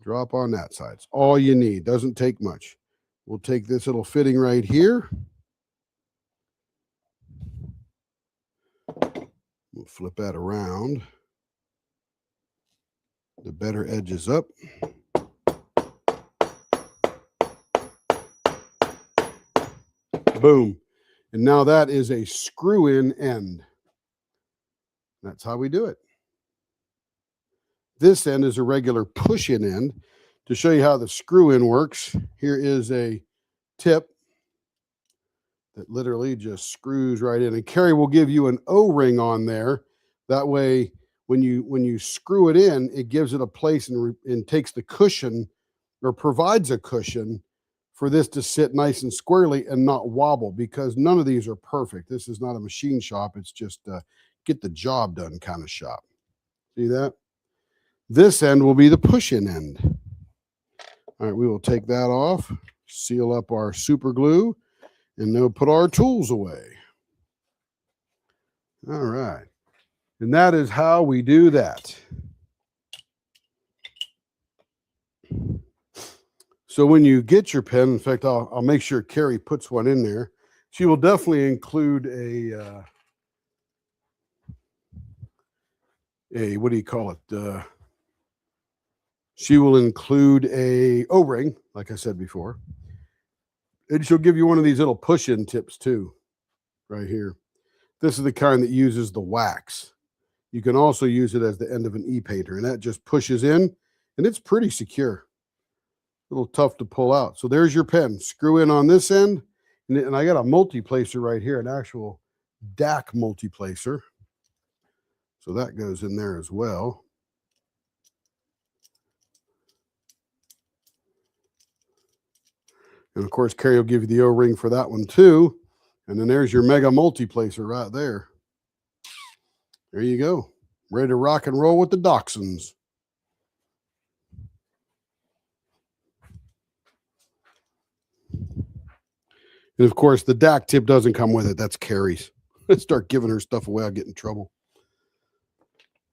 drop on that side. It's all you need. Doesn't take much. We'll take this little fitting right here. We'll flip that around. The better edges up. Boom. And now that is a screw-in end. That's how we do it. This end is a regular push-in end to show you how the screw in works, here is a tip that literally just screws right in. And Carrie will give you an O-ring on there. That way, when you screw it in, it gives it a place and takes the cushion, or provides a cushion for this to sit nice and squarely and not wobble, because none of these are perfect. This is not a machine shop. It's just a get the job done kind of shop. See that? This end will be the push-in end. All right, we will take that off, seal up our super glue, and then put our tools away. All right. And that is how we do that. So when you get your pen, in fact, I'll make sure Carrie puts one in there. She will definitely include a what do you call it? She will include a O-ring, like I said before. And she'll give you one of these little push-in tips too, right here. This is the kind that uses the wax. You can also use it as the end of an e-painter, and that just pushes in, and it's pretty secure. A little tough to pull out. So there's your pen. Screw in on this end, and I got a multi-placer right here, an actual DAC multi-placer. So that goes in there as well. And of course, Carrie will give you the O-ring for that one too. And then there's your mega multi-placer right there. There you go. Ready to rock and roll with the Dachshunds. And of course, the DAC tip doesn't come with it. That's Carrie's. Start giving her stuff away, I'll get in trouble.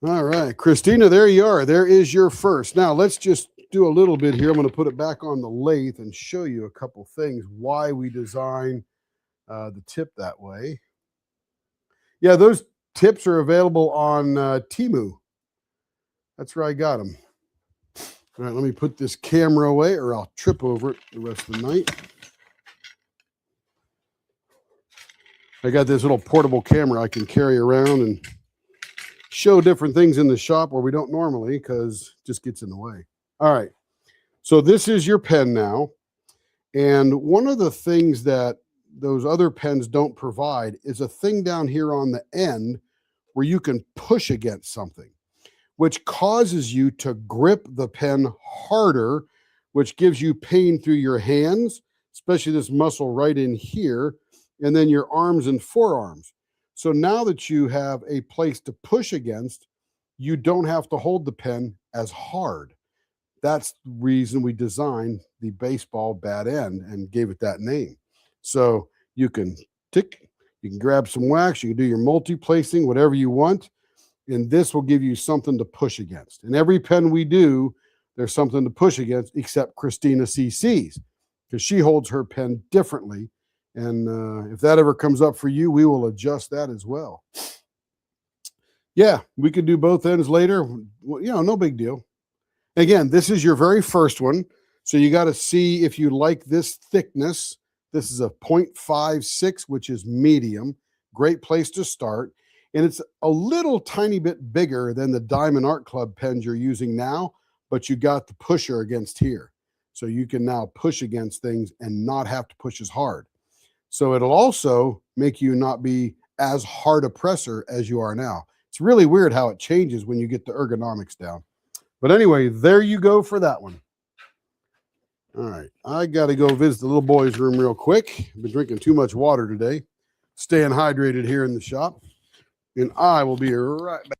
All right, Christina, there you are. There is your first. Now, let's just do a little bit here. I'm going to put it back on the lathe and show you a couple things, why we design the tip that way. Yeah, those tips are available on Temu. That's where I got them. All right, let me put this camera away or I'll trip over it the rest of the night. I got this little portable camera I can carry around and show different things in the shop where we don't normally, because it just gets in the way. All right, so this is your pen now. And one of the things that those other pens don't provide is a thing down here on the end where you can push against something, which causes you to grip the pen harder, which gives you pain through your hands, especially this muscle right in here, and then your arms and forearms. So now that you have a place to push against, you don't have to hold the pen as hard. That's the reason we designed the baseball bat end and gave it that name. So you can grab some wax, you can do your multi-placing, whatever you want, and this will give you something to push against. And every pen we do, there's something to push against, except Christina CC's, because she holds her pen differently. And if that ever comes up for you, we will adjust that as well. Yeah, we could do both ends later. Well, you know, no big deal. Again, this is your very first one. So you got to see if you like this thickness. This is a 0.56, which is medium. Great place to start. And it's a little tiny bit bigger than the Diamond Art Club pens you're using now, but you got the pusher against here. So you can now push against things and not have to push as hard. So it'll also make you not be as hard a presser as you are now. It's really weird how it changes when you get the ergonomics down. But anyway, there you go for that one. All right, I got to go visit the little boy's room real quick. I've been drinking too much water today, staying hydrated here in the shop. And I will be right back.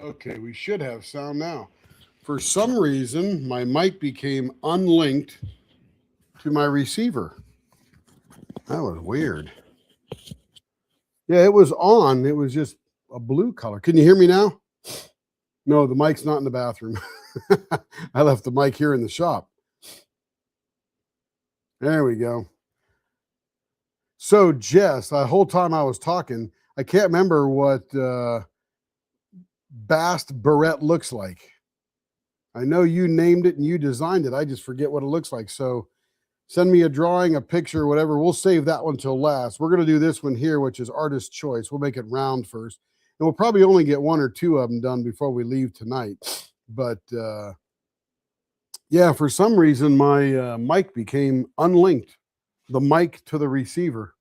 Okay, we should have sound now. For some reason, my mic became unlinked to my receiver. That was weird. Yeah, it was on. It was just a blue color. Can you hear me now? No, the mic's not in the bathroom. I left the mic here in the shop. There we go. So, Jess, the whole time I was talking, I can't remember what Bast Barrette looks like. I know you named it and you designed it. I just forget what it looks like. So send me a drawing, a picture, whatever. We'll save that one till last. We're going to do this one here, which is artist choice. We'll make it round first. And we'll probably only get one or two of them done before we leave tonight. But yeah, for some reason, my mic became unlinked, the mic to the receiver.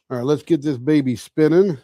All right, let's get this baby spinning.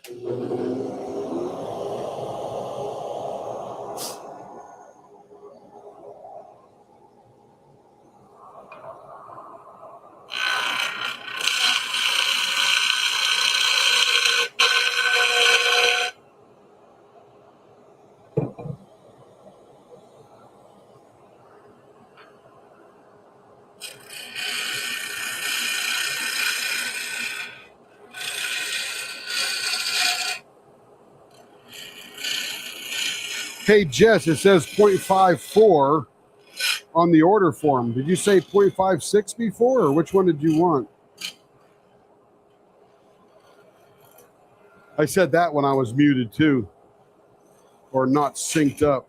Hey, Jess, it says 0.54 on the order form. Did you say 0.56 before, or which one did you want? I said that when I was muted too, or not synced up.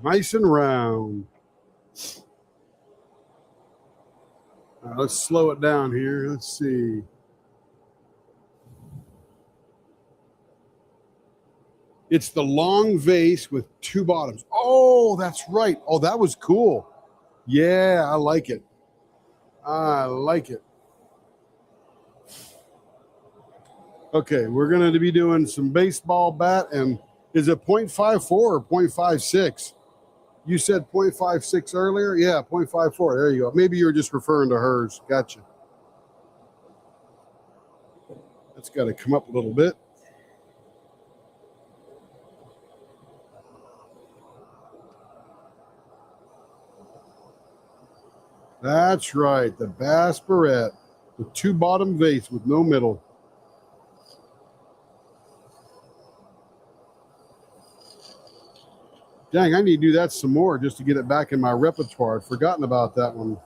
Nice and round. Let's slow it down here. Let's see. It's the long vase with two bottoms. Oh, that's right. Oh, that was cool. Yeah, I like it. I like it. Okay, we're going to be doing some baseball bat. And is it 0.54 or 0.56? You said 0.56 earlier? Yeah, 0.54. There you go. Maybe you were just referring to hers. Gotcha. That's got to come up a little bit. That's right. The Bass Barrette. The two bottom vase with no middle. Dang, I need to do that some more just to get it back in my repertoire. I'd forgotten about that one.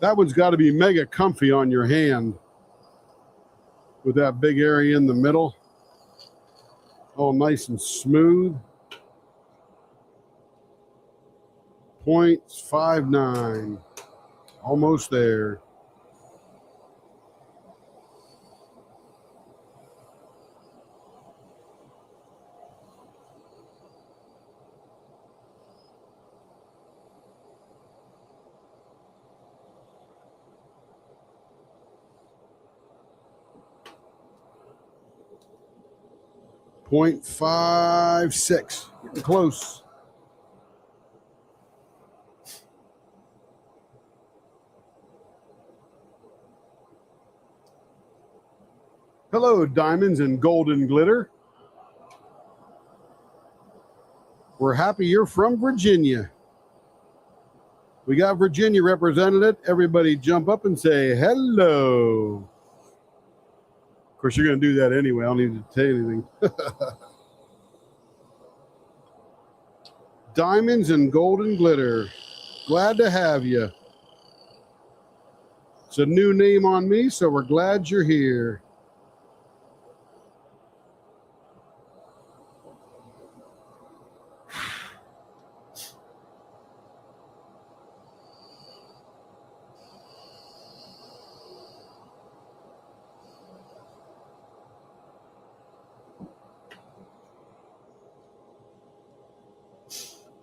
That one's got to be mega comfy on your hand with that big area in the middle. All nice and smooth. 0.59. Almost there. .56. Getting close. Hello, diamonds and golden glitter. We're happy you're from Virginia. We got Virginia represented. Everybody jump up and say hello. Of course, you're going to do that anyway. I don't need to tell you anything. Diamonds and golden glitter. Glad to have you. It's a new name on me, so we're glad you're here.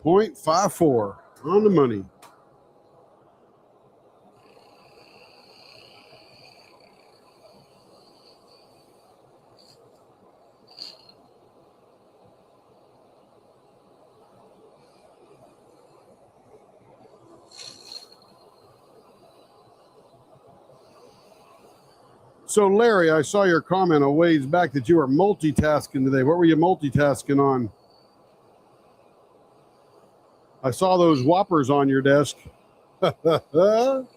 .54 on the money. So, Larry, I saw your comment a ways back that you were multitasking today. What were you multitasking on? I saw those whoppers on your desk. Nothing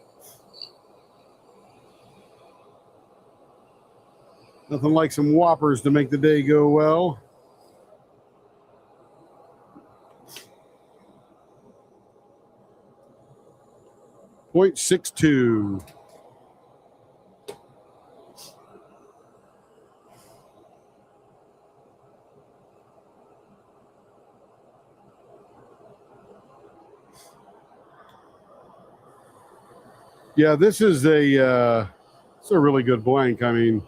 like some whoppers to make the day go well. .62. Yeah, this is it's a really good blank. I mean,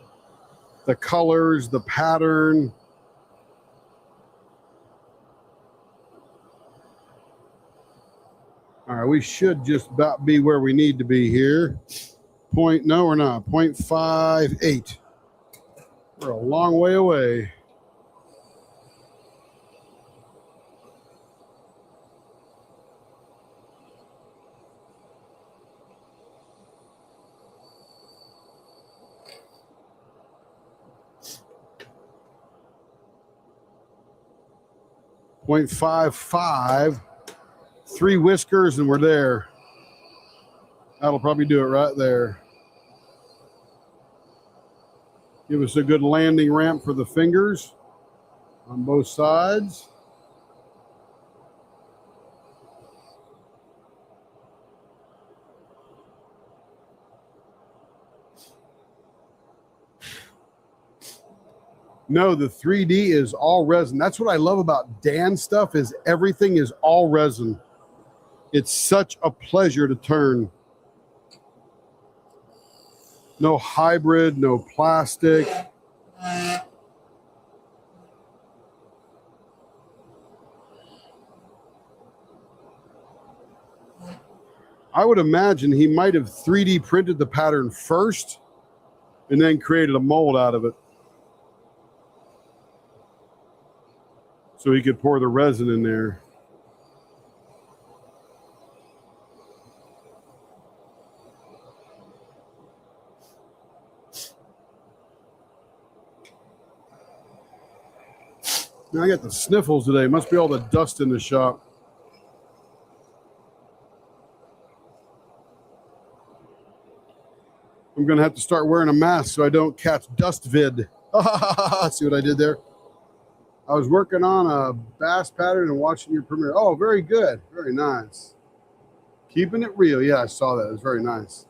the colors, the pattern. All right, we should just about be where we need to be here. No, we're not. 0.58. We're a long way away. .55. 3 whiskers and we're there. That'll probably do it right there. Give us a good landing ramp for the fingers on both sides. No, the 3D is all resin. That's what I love about Dan's stuff is everything is all resin. It's such a pleasure to turn. No hybrid, no plastic. I would imagine he might have 3D printed the pattern first and then created a mold out of it, so he could pour the resin in there. Now I got the sniffles today. Must be all the dust in the shop. I'm going to have to start wearing a mask so I don't catch dust vid. See what I did there? I was working on a bass pattern and watching your premiere. Oh, very good. Very nice. Keeping it real. Yeah, I saw that. It was very nice.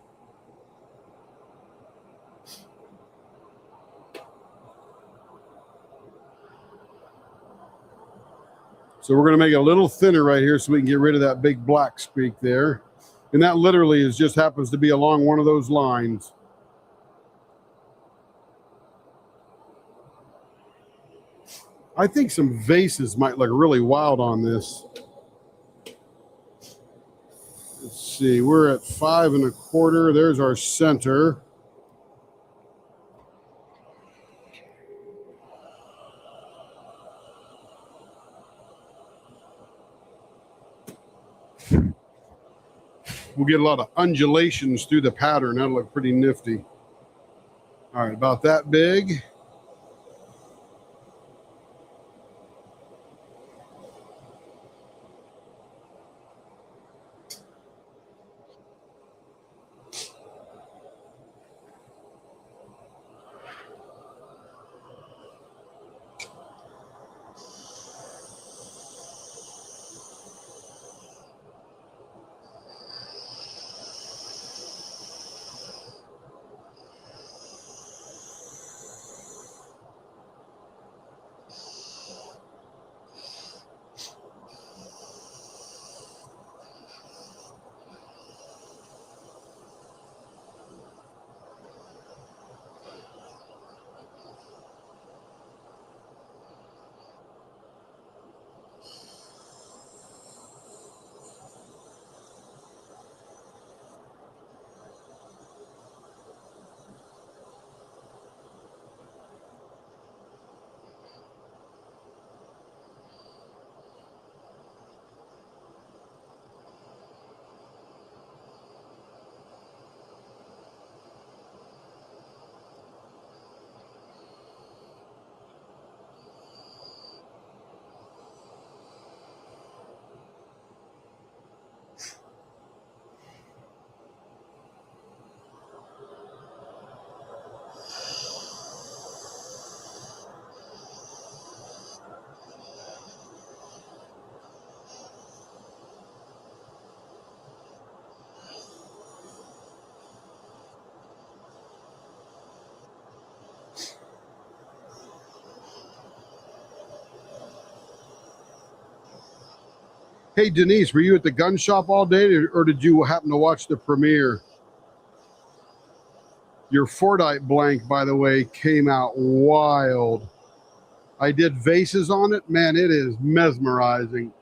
So we're going to make it a little thinner right here so we can get rid of that big black streak there. And that literally is just happens to be along one of those lines. I think some vases might look really wild on this. Let's see, we're at 5 1/4. There's our center. We'll get a lot of undulations through the pattern. That'll look pretty nifty. All right, about that big. Hey, Denise, were you at the gun shop all day, or did you happen to watch the premiere? Your Fordite blank, by the way, came out wild. I did vases on it. Man, it is mesmerizing.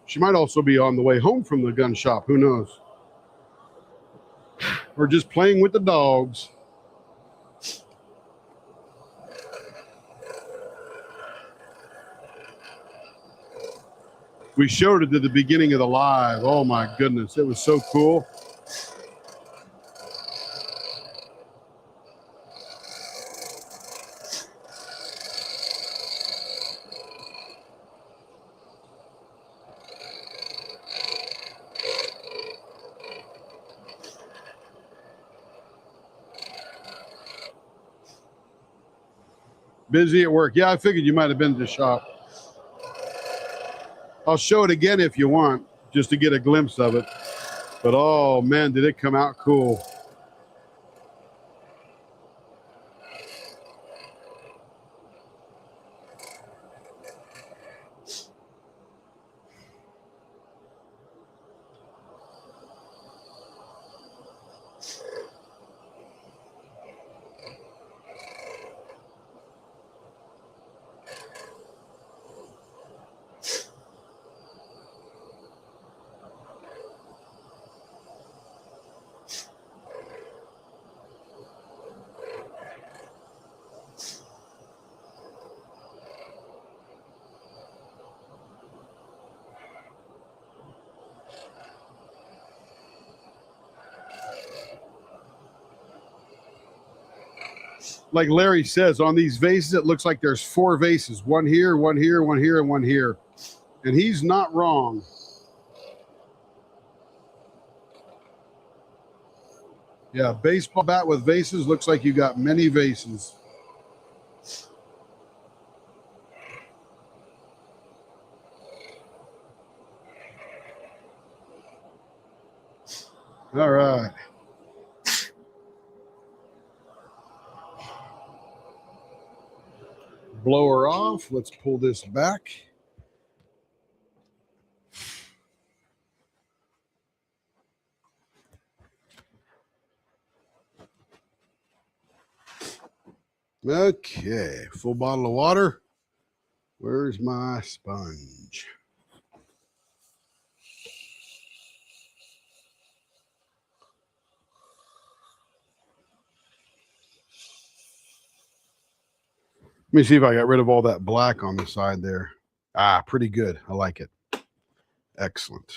She might also be on the way home from the gun shop. Who knows? Or just playing with the dogs. We showed it at the beginning of the live. Oh my goodness, it was so cool. Busy at work. Yeah, I figured you might have been to the shop. I'll show it again if you want, just to get a glimpse of it. But oh man, did it come out cool. Like Larry says, on these vases, it looks like there's 4 vases. One here, one here, one here, and one here. And he's not wrong. Yeah, baseball bat with vases looks like you got many vases. All right. Blower off. Let's pull this back. Okay, full bottle of water. Where's my sponge? Let me see if I got rid of all that black on the side there. Ah, pretty good. I like it. Excellent.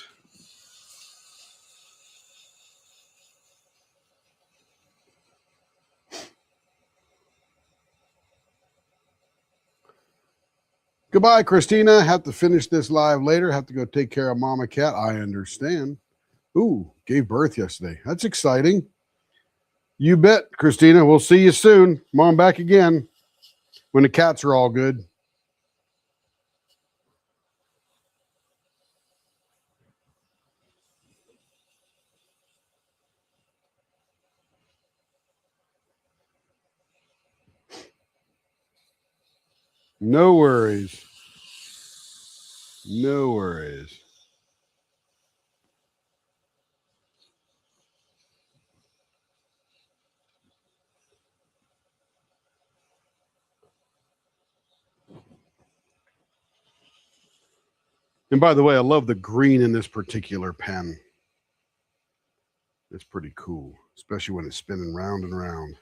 Goodbye, Christina. Have to finish this live later. Have to go take care of Mama Cat. I understand. Ooh, gave birth yesterday. That's exciting. You bet, Christina. We'll see you soon. Mom back again when the cats are all good. No worries. No worries. And by the way, I love the green in this particular pen. It's pretty cool, especially when it's spinning round and round.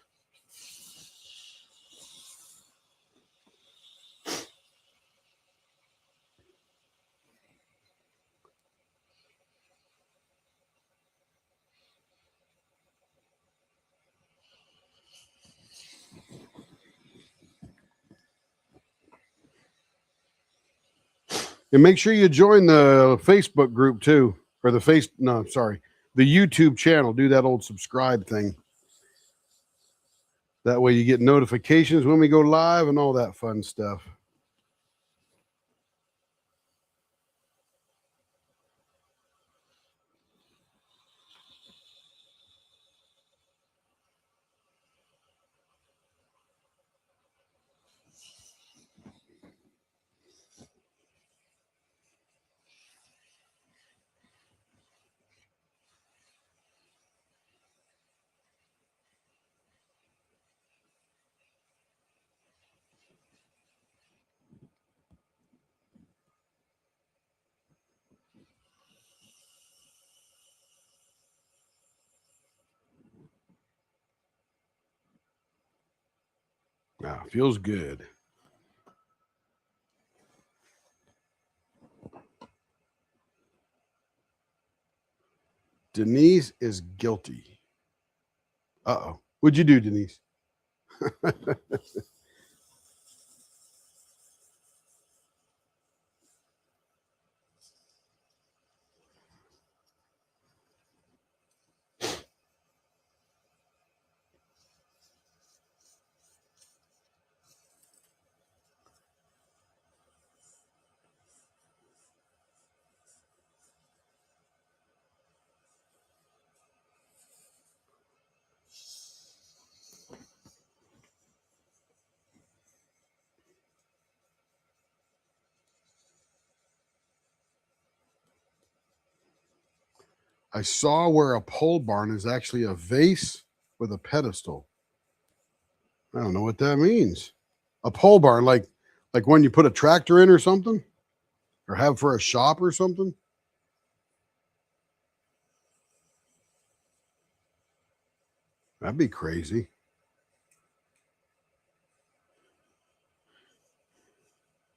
And make sure you join the Facebook group too, or the YouTube channel. Do that old subscribe thing. That way you get notifications when we go live and all that fun stuff. Wow, feels good. Denise is guilty. Uh-oh. What'd you do, Denise? I saw where a pole barn is actually a vase with a pedestal. I don't know what that means. A pole barn, like when you put a tractor in or something, or have for a shop or something. That'd be crazy.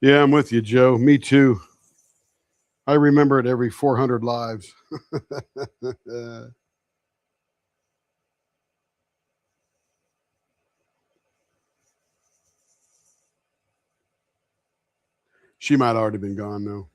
Yeah, I'm with you, Joe. Me too. I remember it every 400 lives. She might already been gone though.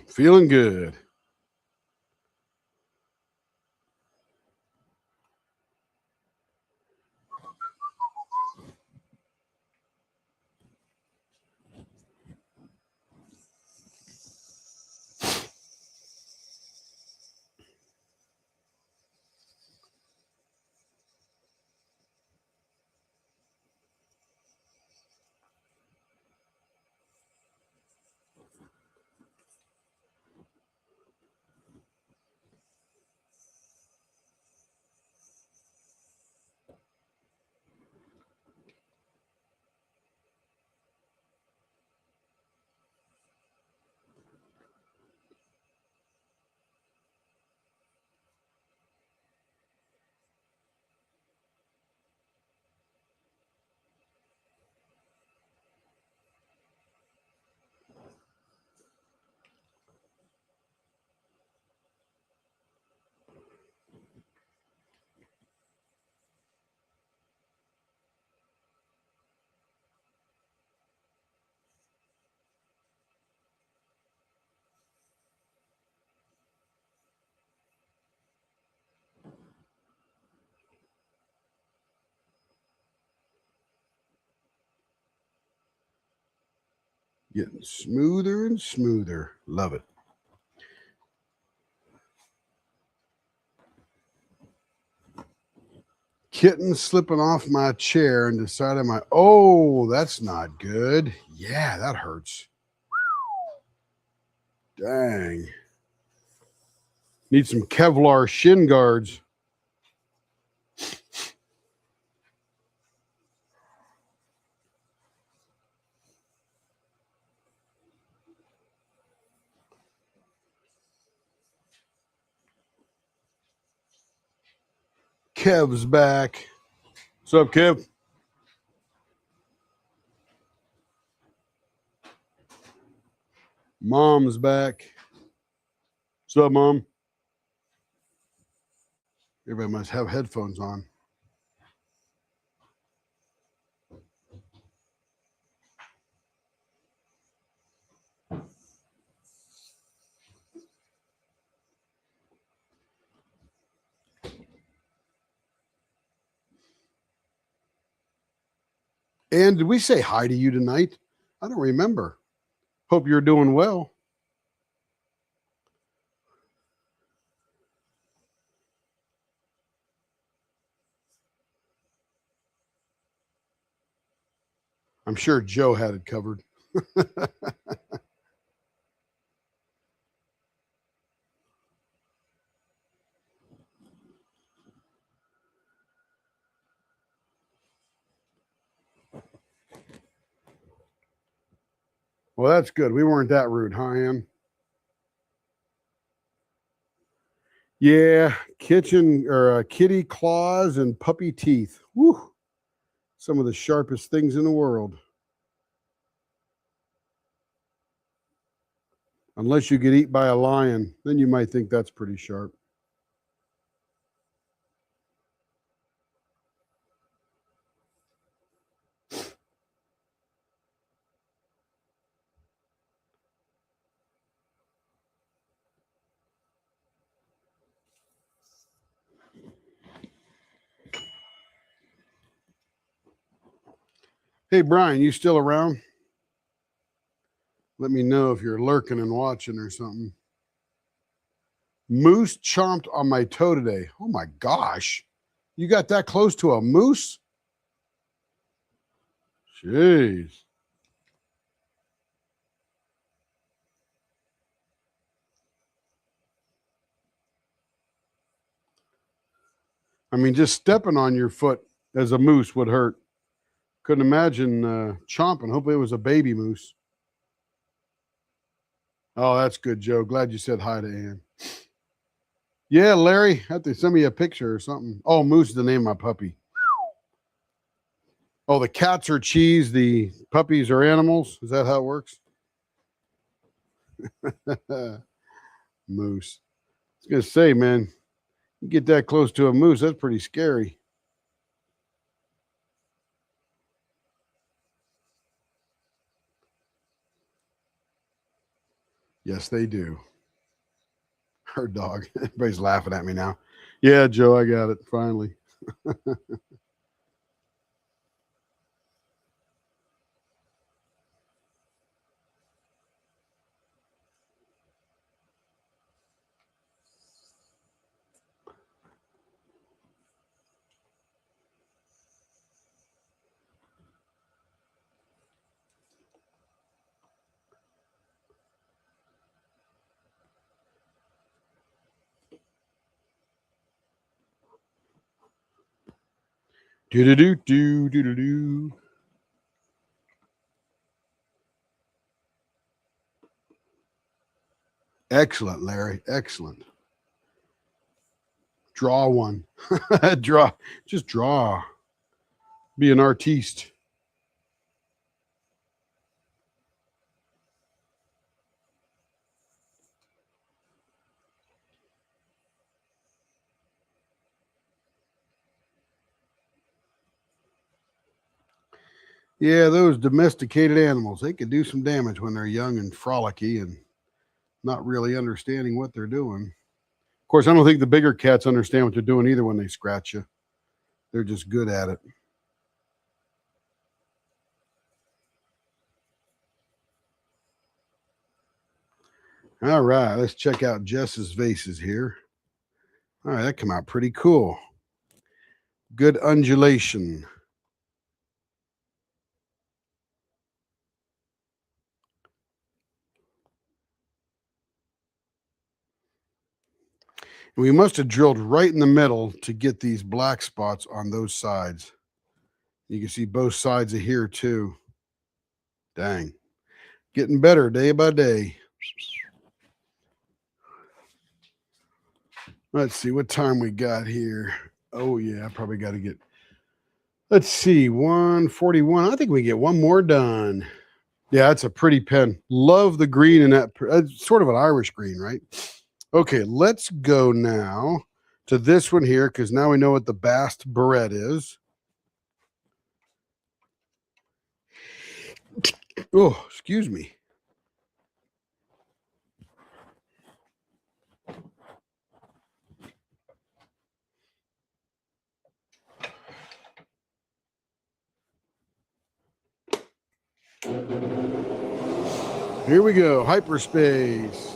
Feeling good. Getting smoother and smoother. Love it. Kitten slipping off my chair and decided oh, that's not good. Yeah, that hurts. Dang. Need some Kevlar shin guards. Kev's back. What's up, Kev? Mom's back. What's up, Mom? Everybody must have headphones on. And did we say hi to you tonight? I don't remember. Hope you're doing well. I'm sure Joe had it covered. Well, that's good. We weren't that rude, huh, Ann? Yeah, kitty claws and puppy teeth. Woo! Some of the sharpest things in the world. Unless you get eaten by a lion, then you might think that's pretty sharp. Hey, Brian, you still around? Let me know if you're lurking and watching or something. Moose chomped on my toe today. Oh my gosh. You got that close to a moose? Jeez. I mean, just stepping on your foot as a moose would hurt. Couldn't imagine chomping. Hopefully it was a baby moose. Oh, that's good, Joe. Glad you said hi to Ann. Yeah, Larry, have to send me a picture or something. Oh, Moose is the name of my puppy. Oh, the cats are cheese. The puppies are animals. Is that how it works? Moose. I was going to say, man, you get that close to a moose, that's pretty scary. Yes, they do. Her dog. Everybody's laughing at me now. Yeah, Joe, I got it finally. Do. Excellent, Larry. Excellent. Draw one. Draw. Just draw. Be an artiste. Yeah, those domesticated animals, they can do some damage when they're young and frolicky and not really understanding what they're doing. Of course, I don't think the bigger cats understand what they're doing either when they scratch you. They're just good at it. All right, let's check out Jess's vases here. All right, that came out pretty cool. Good undulation. We must have drilled right in the middle to get these black spots on those sides. You can see both sides of here too. Dang. Getting better day by day. Let's see what time we got here. Oh yeah, I probably got to get, let's see, 141. I think we get one more done. Yeah, that's a pretty pen. Love the green in that. It's sort of an Irish green, right? Okay, let's go now to this one here because now we know what the Bast Barrette is. Oh, excuse me. Here we go, hyperspace.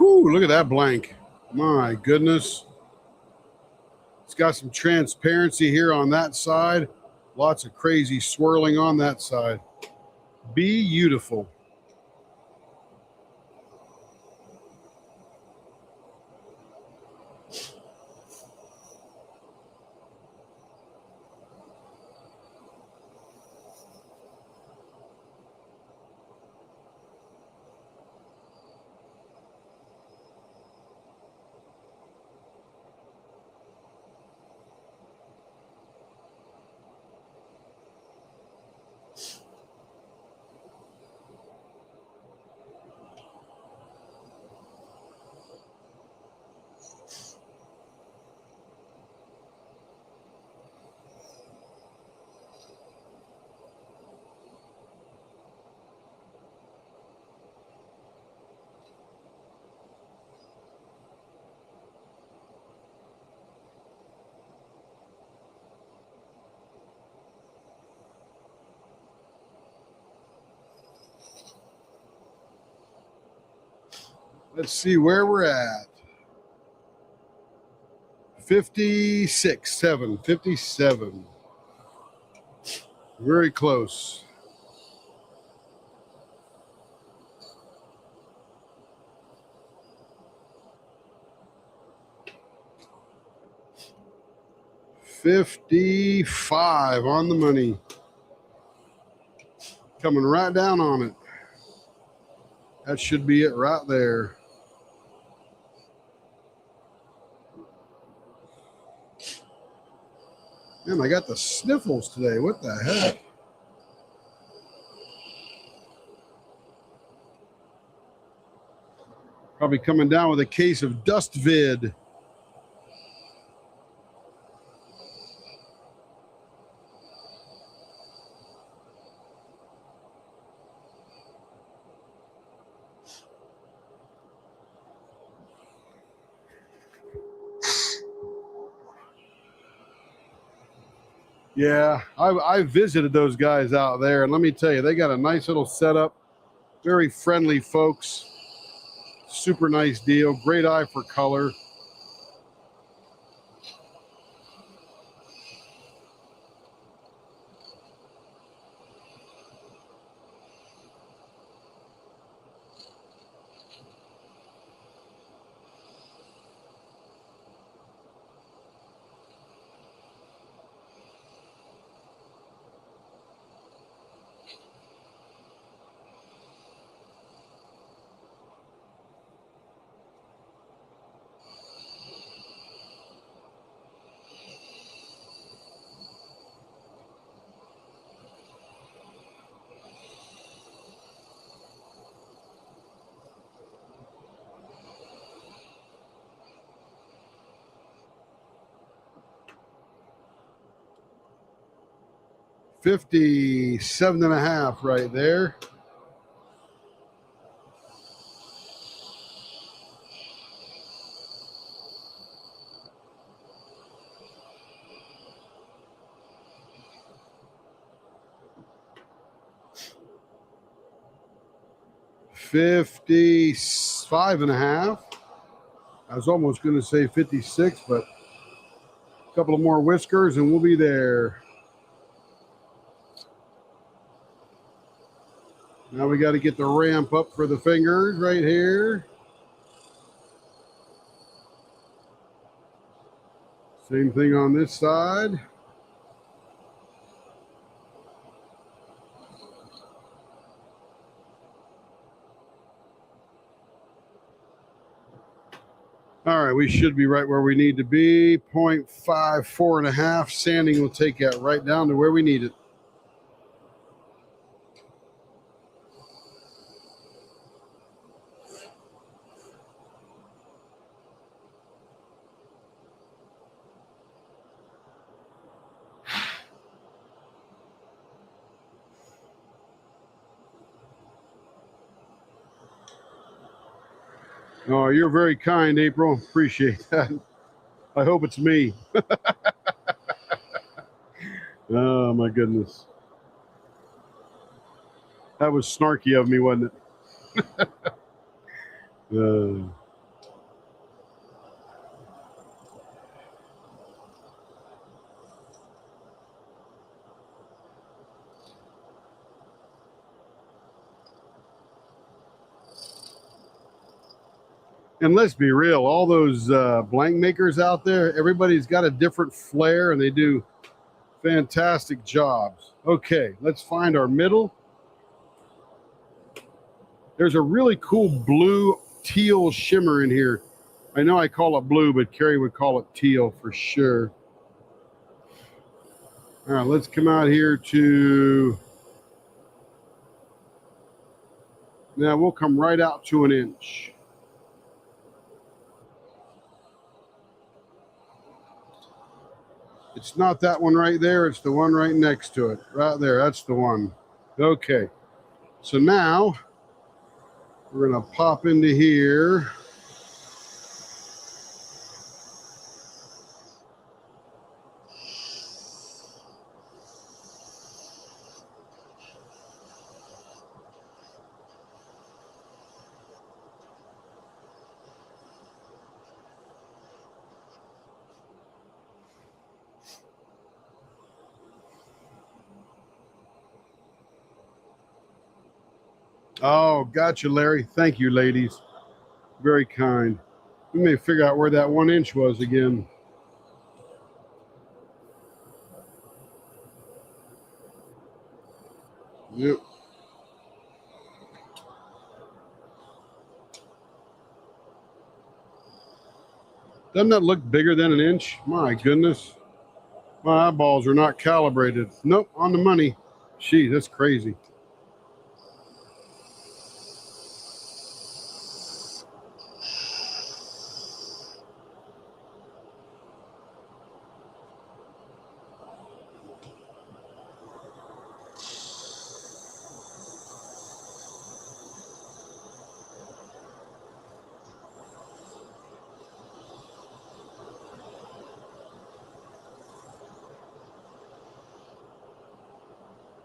Whew, look at that blank. My goodness. It's got some transparency here on that side. Lots of crazy swirling on that side. Beautiful. Let's see where we're at. 57. Very close. $55 on the money. Coming right down on it. That should be it right there. Man, I got the sniffles today. What the heck? Probably coming down with a case of dust vid. Yeah, I visited those guys out there, and let me tell you, they got a nice little setup. Very friendly folks. Super nice deal. Great eye for color. $57.5 right there. $55.5. I was almost going to say 56, but a couple of more whiskers and we'll be there. Now we got to get the ramp up for the fingers right here. Same thing on this side. All right, we should be right where we need to be. 0.54.5. Sanding will take that right down to where we need it. Oh, you're very kind, April. Appreciate that. I hope it's me. Oh, my goodness. That was snarky of me, wasn't it? And let's be real, all those blank makers out there, everybody's got a different flair and they do fantastic jobs. Okay, let's find our middle. There's a really cool blue teal shimmer in here. I know I call it blue, but Carrie would call it teal for sure. All right, let's come out here to, now we'll come right out to 1 inch. It's not that one right there. It's the one right next to it. Right there. That's the one. Okay. So now we're going to pop into here. Oh, gotcha, Larry. Thank you, ladies. Very kind. We may figure out where that 1 inch was again. Yep. Doesn't that look bigger than 1 inch? My goodness. My eyeballs are not calibrated. Nope, on the money. Gee, that's crazy.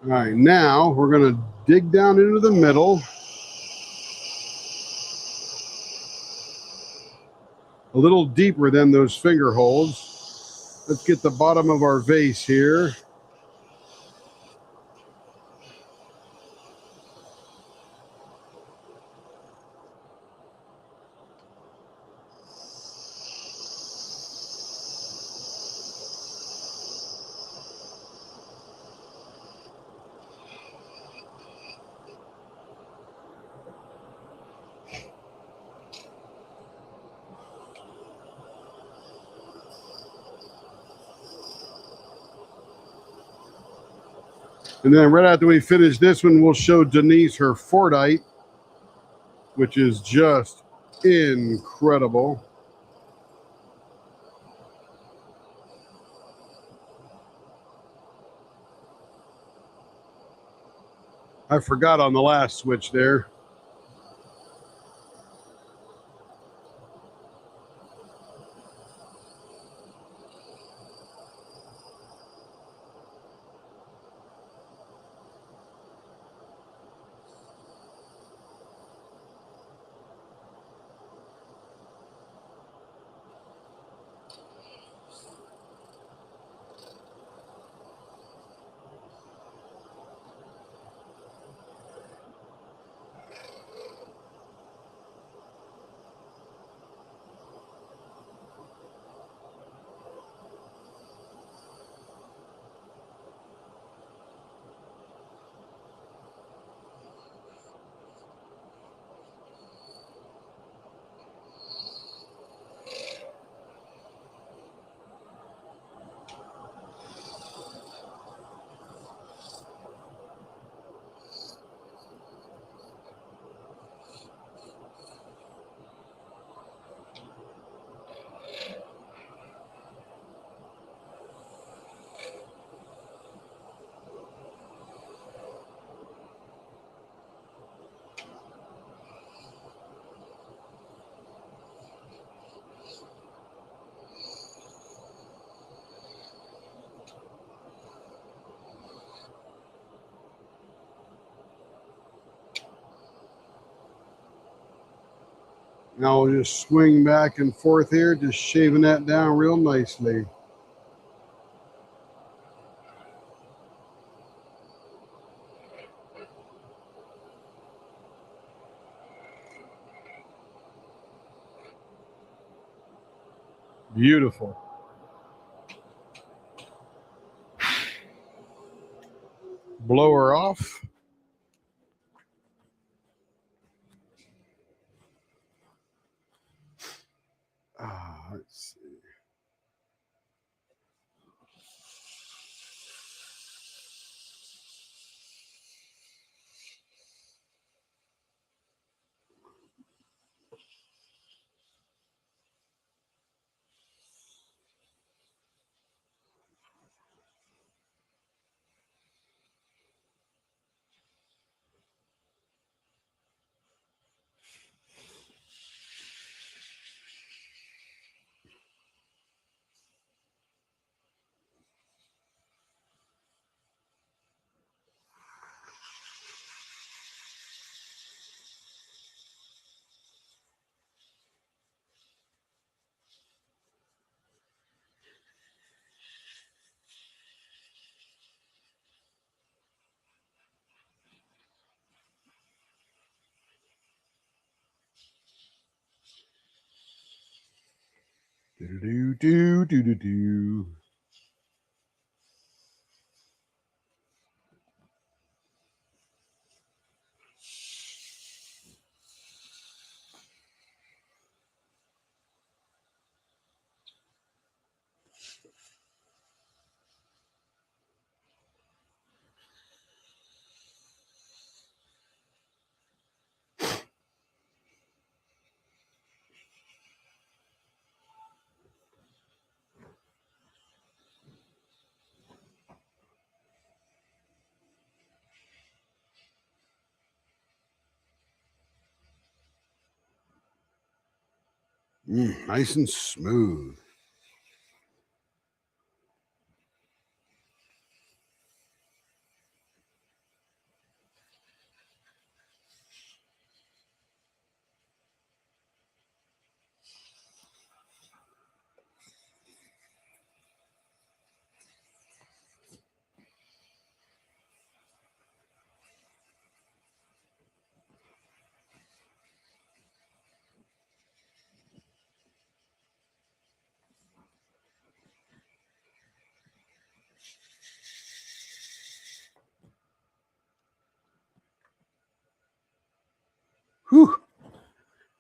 All right, now we're going to dig down into the middle. A little deeper than those finger holes. Let's get the bottom of our vase here. And then right after we finish this one, we'll show Denise her Fordite, which is just incredible. I forgot on the last switch there. Now we'll just swing back and forth here, just shaving that down real nicely. Beautiful. Blow her off. Let's see. Do. Nice and smooth.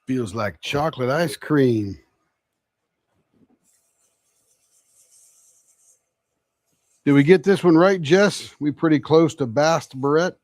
Feels like chocolate ice cream. Did we get this one right, Jess? We pretty close to Bast Barrett.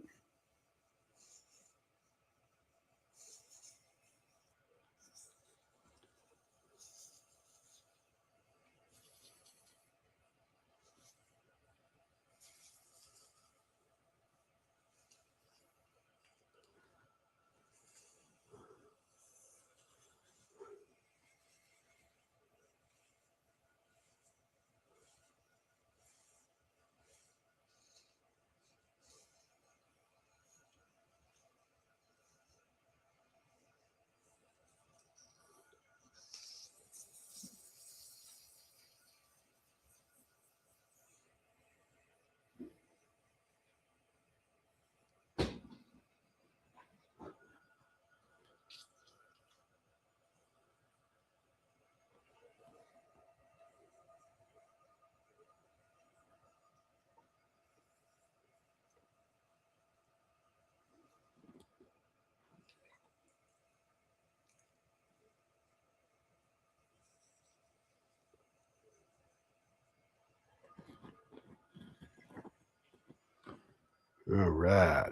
All right.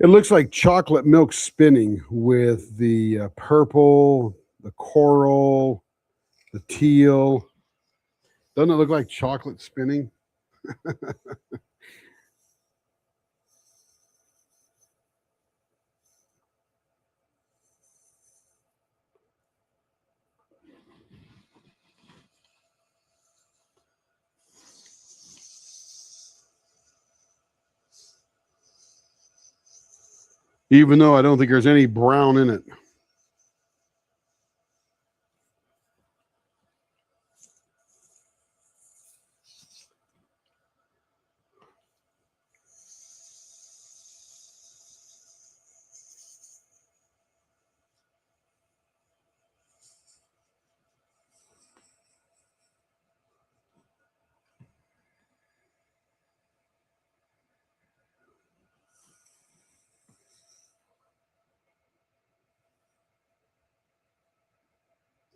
It looks like chocolate milk spinning with the purple, the coral, the teal. Doesn't it look like chocolate spinning? Even though I don't think there's any brown in it.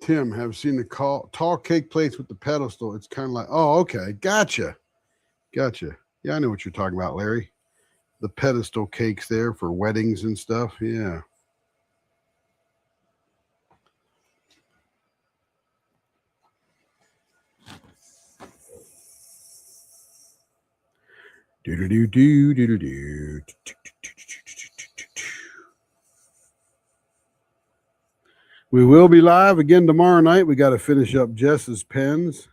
Tim, have seen the tall cake plates with the pedestal. It's kind of like, oh, okay, gotcha. Yeah, I know what you're talking about, Larry. The pedestal cakes there for weddings and stuff. Yeah. Do. We will be live again tomorrow night. We got to finish up Jess's pens,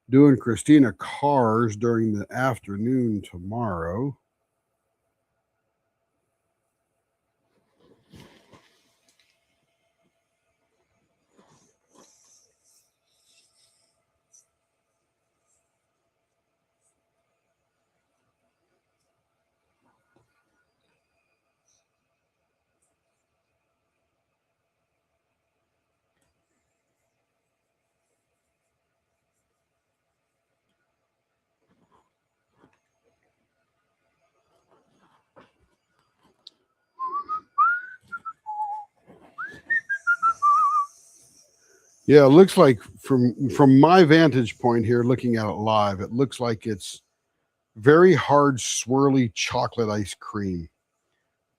doing Christina Carr's during the afternoon tomorrow. Yeah, it looks like from my vantage point here, looking at it live, it looks like it's very hard, swirly chocolate ice cream,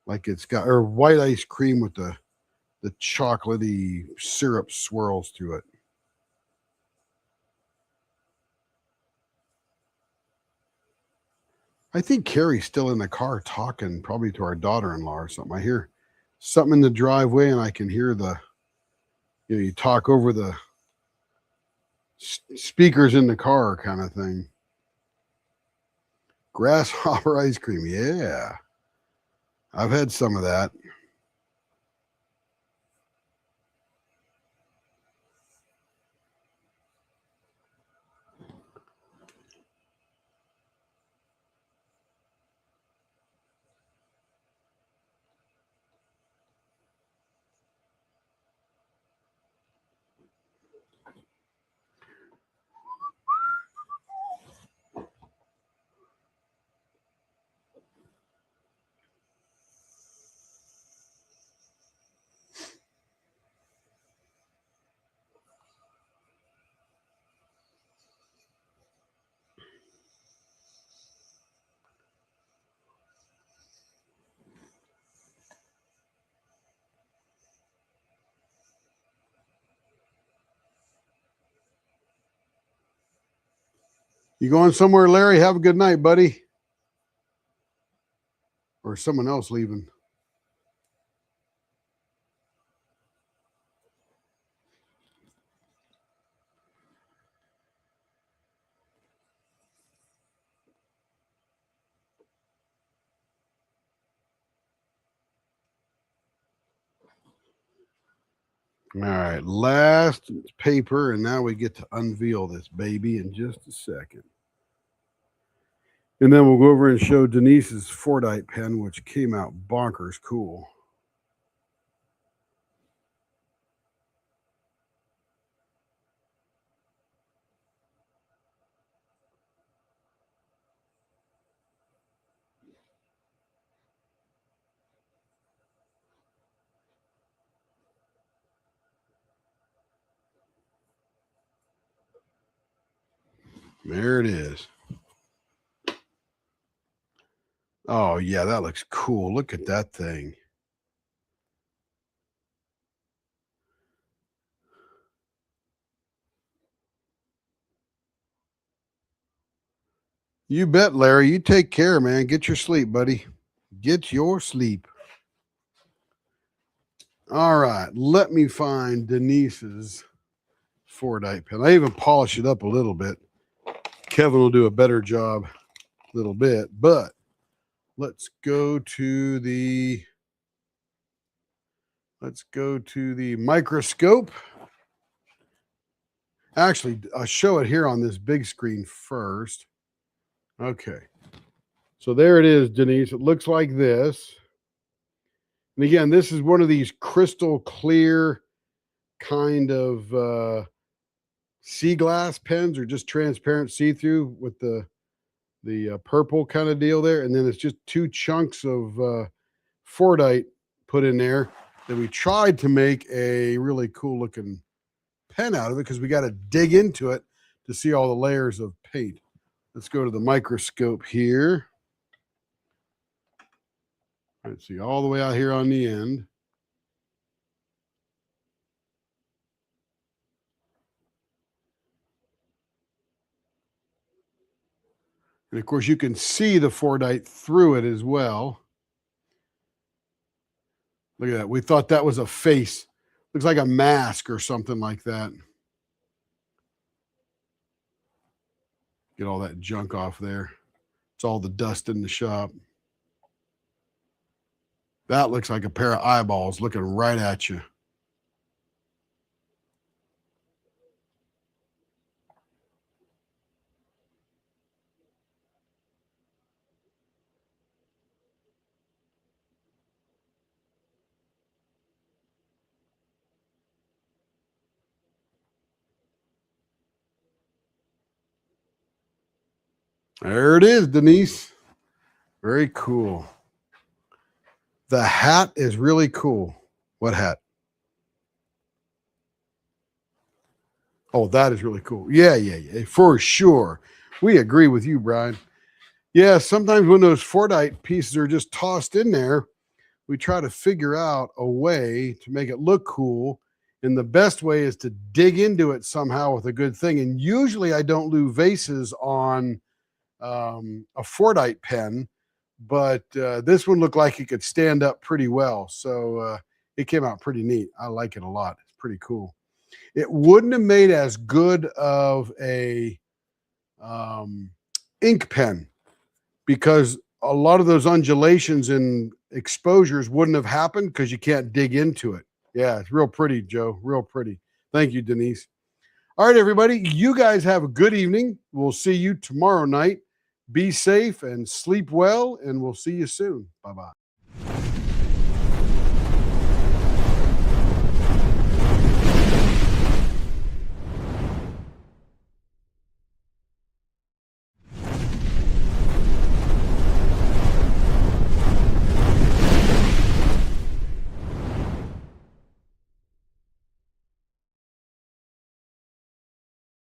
like it's got or white ice cream with the chocolatey syrup swirls through it. I think Carrie's still in the car talking, probably to our daughter-in-law or something. I hear something in the driveway, and I can hear you talk over the speakers in the car kind of thing. Grasshopper ice cream, yeah. I've had some of that. You going somewhere, Larry? Have a good night, buddy. Or is someone else leaving? All right, last paper, and now we get to unveil this baby in just a second. And then we'll go over and show Denise's Fordite pen, which came out bonkers cool. There it is. Oh, yeah, that looks cool. Look at that thing. You bet, Larry. You take care, man. Get your sleep, buddy. Get your sleep. All right, let me find Denise's Fordite pen. I even polish it up a little bit. Kevin will do a better job a little bit, but let's go to the microscope. Actually, I'll show it here on this big screen first. Okay. So there it is, Denise. It looks like this. And again, this is one of these crystal clear kind of sea glass pens, or just transparent see-through with the purple kind of deal there. And then it's just 2 chunks of Fordite put in there that we tried to make a really cool looking pen out of it, because we got to dig into it to see all the layers of paint. Let's go to the microscope here. Let's see, all the way out here on the end. And of course, you can see the Fordite through it as well. Look at that. We thought that was a face. Looks like a mask or something like that. Get all that junk off there. It's all the dust in the shop. That looks like a pair of eyeballs looking right at you. There it is, Denise. Very cool. The hat is really cool. What hat? Oh, that is really cool. Yeah, for sure. We agree with you, Brian. Yeah, sometimes when those Fordite pieces are just tossed in there, we try to figure out a way to make it look cool. And the best way is to dig into it somehow with a good thing. And usually I don't do vases on a Fordite pen, but this one looked like it could stand up pretty well. So it came out pretty neat. I like it a lot. It's pretty cool. It wouldn't have made as good of a ink pen, because a lot of those undulations and exposures wouldn't have happened because you can't dig into it. Yeah, it's real pretty, Joe. Real pretty. Thank you, Denise. All right, everybody. You guys have a good evening. We'll see you tomorrow night. Be safe and sleep well, and we'll see you soon. Bye-bye.